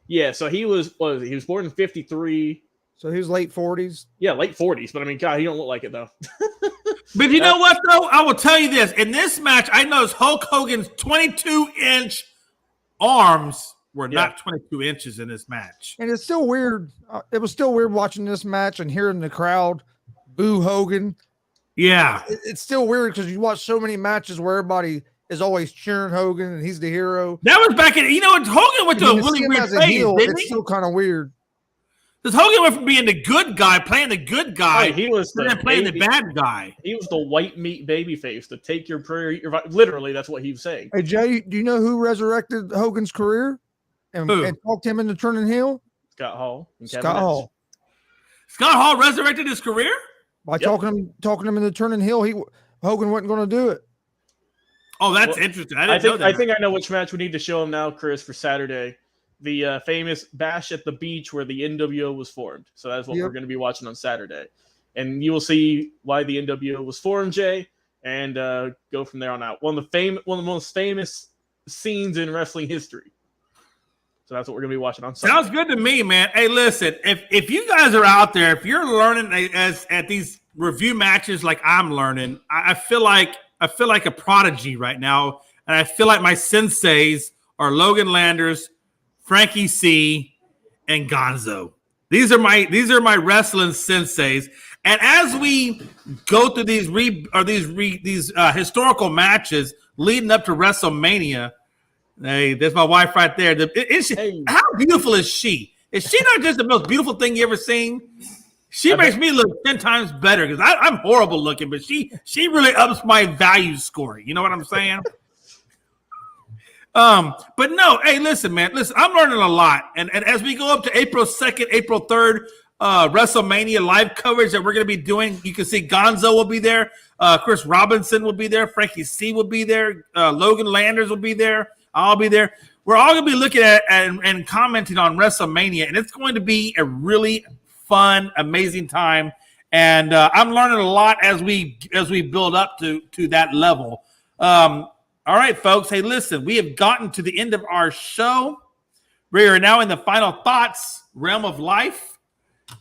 Yeah, so he was born in 53. So he was late 40s. Yeah, late 40s. But I mean, God, he don't look like it though. But you know what though? I will tell you this: in this match, I noticed Hulk Hogan's 22-inch arms were not 22 inches in this match. And it's still weird. It was still weird watching this match and hearing the crowd boo Hogan. Yeah. It's still weird because you watch so many matches where everybody is always cheering Hogan and he's the hero. That was back in, Hogan went to a really weird phase, didn't he? It's still kind of weird. Because Hogan went from being the good guy, playing the good guy, he was playing the bad guy. He was the white meat baby face to take your prayer, literally, that's what he was saying. Hey, Jay, do you know who resurrected Hogan's career and talked him into turning heel? Scott Hall. Scott Hall. Scott Hall resurrected his career? By talking him into turning heel, Hogan wasn't going to do it. Oh, that's interesting. I think I know which match we need to show him now, Chris, for Saturday. The famous Bash at the Beach where the NWO was formed. So that's what we're going to be watching on Saturday. And you will see why the NWO was formed, Jay, and go from there on out. One of the most famous scenes in wrestling history. So that's what we're going to be watching on Sunday. Sounds good to me, man. Hey, listen, if you guys are out there, if you're learning at these review matches like I'm learning, I feel like a prodigy right now, and I feel like my senseis are Logan Landers, Frankie C, and Gonzo. These are my wrestling senseis. And as we go through these historical matches leading up to WrestleMania, hey, there's my wife right there. How beautiful is she? Is she not just the most beautiful thing you ever seen? She makes me look 10 times better because I'm horrible looking, but she really ups my value score. You know what I'm saying? But no, hey, listen, man. Listen, I'm learning a lot. And as we go up to April 2nd, April 3rd, WrestleMania live coverage that we're going to be doing, you can see Gonzo will be there. Chris Robinson will be there. Frankie C will be there. Logan Landers will be there. I'll be there. We're all going to be looking at and commenting on WrestleMania, and it's going to be a really fun, amazing time. And I'm learning a lot as we build up to that level. All right, folks. Hey, listen, we have gotten to the end of our show. We are now in the final thoughts realm of life.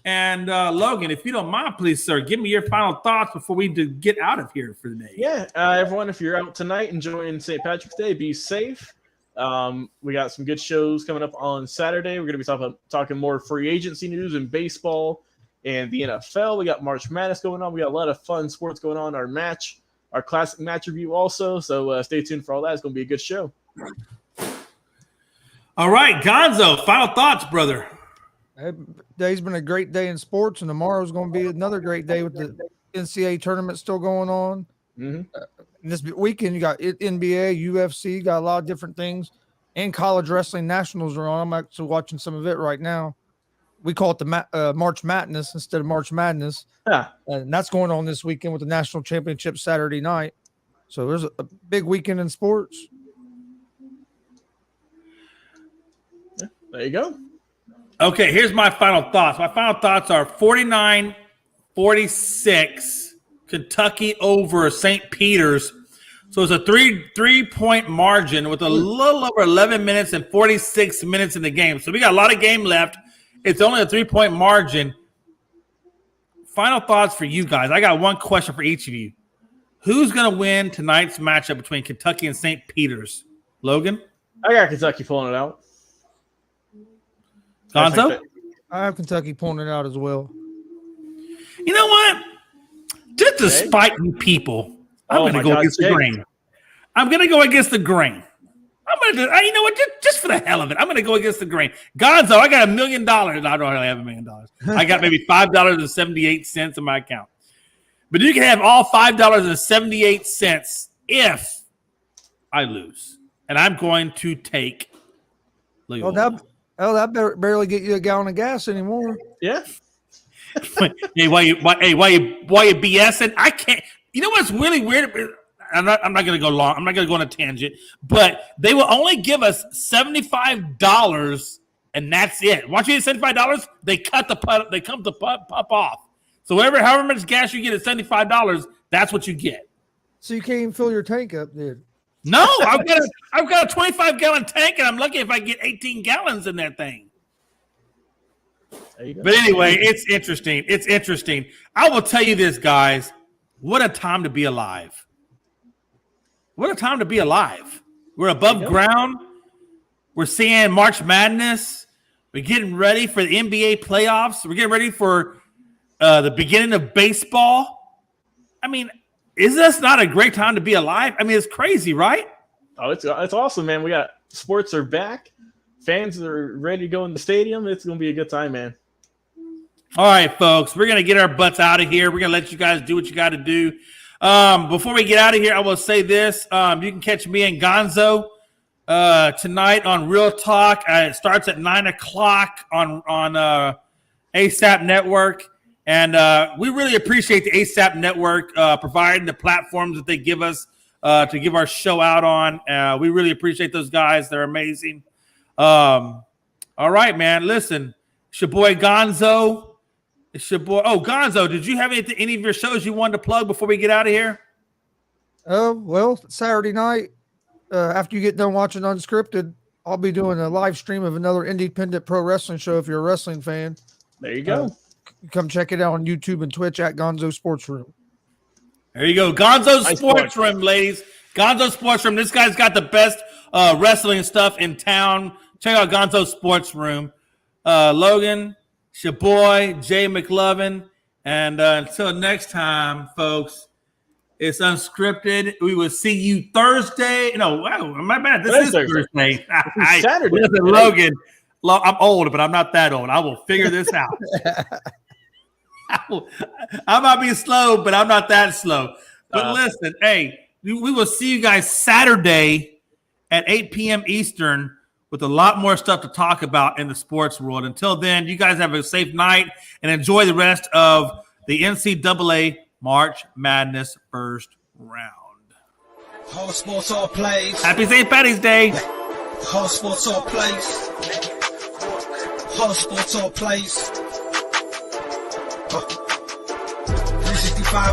And Logan, if you don't mind, please, sir, give me your final thoughts before we get out of here for the day. Yeah, everyone, if you're out tonight enjoying St. Patrick's Day, be safe. We got some good shows coming up on Saturday. We're going to be talking more free agency news in baseball and the NFL. We got March Madness going on. We got a lot of fun sports going on. Our classic match review also. So stay tuned for all that. It's going to be a good show. All right, Gonzo, final thoughts, brother. Today's been a great day in sports, and tomorrow's going to be another great day with the NCAA tournament still going on. This weekend, you got NBA, UFC, got a lot of different things, and college wrestling nationals are on. I'm actually watching some of it right now. We call it the March Madness instead of March Madness. And that's going on this weekend with the national championship Saturday night. So there's a big weekend in sports. There you go. Okay, here's my final thoughts. My final thoughts are 49-46, Kentucky over St. Peter's. So it's a three-point margin with a little over 11 minutes and 46 minutes in the game. So we got a lot of game left. It's only a 3-point margin. Final thoughts for you guys. I got one question for each of you. Who's going to win tonight's matchup between Kentucky and St. Peter's? Logan? I got Kentucky pulling it out. Gonzo? I have Kentucky pulling it out as well. You know what? Just to spite you people, I'm going to go against the grain. I'm going to go against the grain. You know what? Just for the hell of it, I'm going to go against the grain. Gonzo, I got $1 million. I don't really have $1 million. I got maybe $5.78 in my account. But you can have all $5.78 if I lose. And I'm going to take Loyola. That barely get you a gallon of gas anymore. Yeah. Hey, why you BSing? I can't. You know what's really weird? I'm not going to go long. I'm not going to go on a tangent. But they will only give us $75, and that's it. Once you get $75, they cut the pup. They come to pup off. So however much gas you get at $75, that's what you get. So you can't even fill your tank up, dude. No, I've got a 25-gallon tank, and I'm lucky if I get 18 gallons in that thing. But anyway, it's interesting. It's interesting. I will tell you this, guys. What a time to be alive. What a time to be alive. We're above ground. We're seeing March Madness. We're getting ready for the NBA playoffs. We're getting ready for the beginning of baseball. I mean, is this not a great time to be alive? I mean, it's crazy, right? Oh, it's awesome, man. We got sports are back. Fans are ready to go in the stadium. It's going to be a good time, man. All right, folks, we're going to get our butts out of here. We're going to let you guys do what you got to do. Before we get out of here, I will say this. You can catch me and Gonzo tonight on Real Talk. It starts at 9 o'clock on ASAP Network. And we really appreciate the ASAP Network providing the platforms that they give us to give our show out on. We really appreciate those guys. They're amazing. All right, man. Listen, it's your boy Gonzo. It's your boy. Oh, Gonzo, did you have any of your shows you wanted to plug before we get out of here? Well, Saturday night, after you get done watching Unscripted, I'll be doing a live stream of another independent pro wrestling show if you're a wrestling fan. There you go. Come check it out on YouTube and Twitch at Gonzo Sports Room. There you go. Gonzo Sports Room, ladies. Gonzo Sports Room. This guy's got the best wrestling stuff in town. Check out Gonzo Sports Room. Logan, it's your boy, Jay McLovin. And until next time, folks, it's Unscripted. We will see you Thursday. No, wow, my bad. This is Thursday. Saturday. Listen, Logan, I'm old, but I'm not that old. I will figure this out. I might be slow, but I'm not that slow. But listen, hey, we will see you guys Saturday at 8 p.m. Eastern with a lot more stuff to talk about in the sports world. Until then, you guys have a safe night and enjoy the rest of the NCAA March Madness first round. All sports, all plays. Happy St. Patty's Day. All sports, all plays. All sports, all plays. 365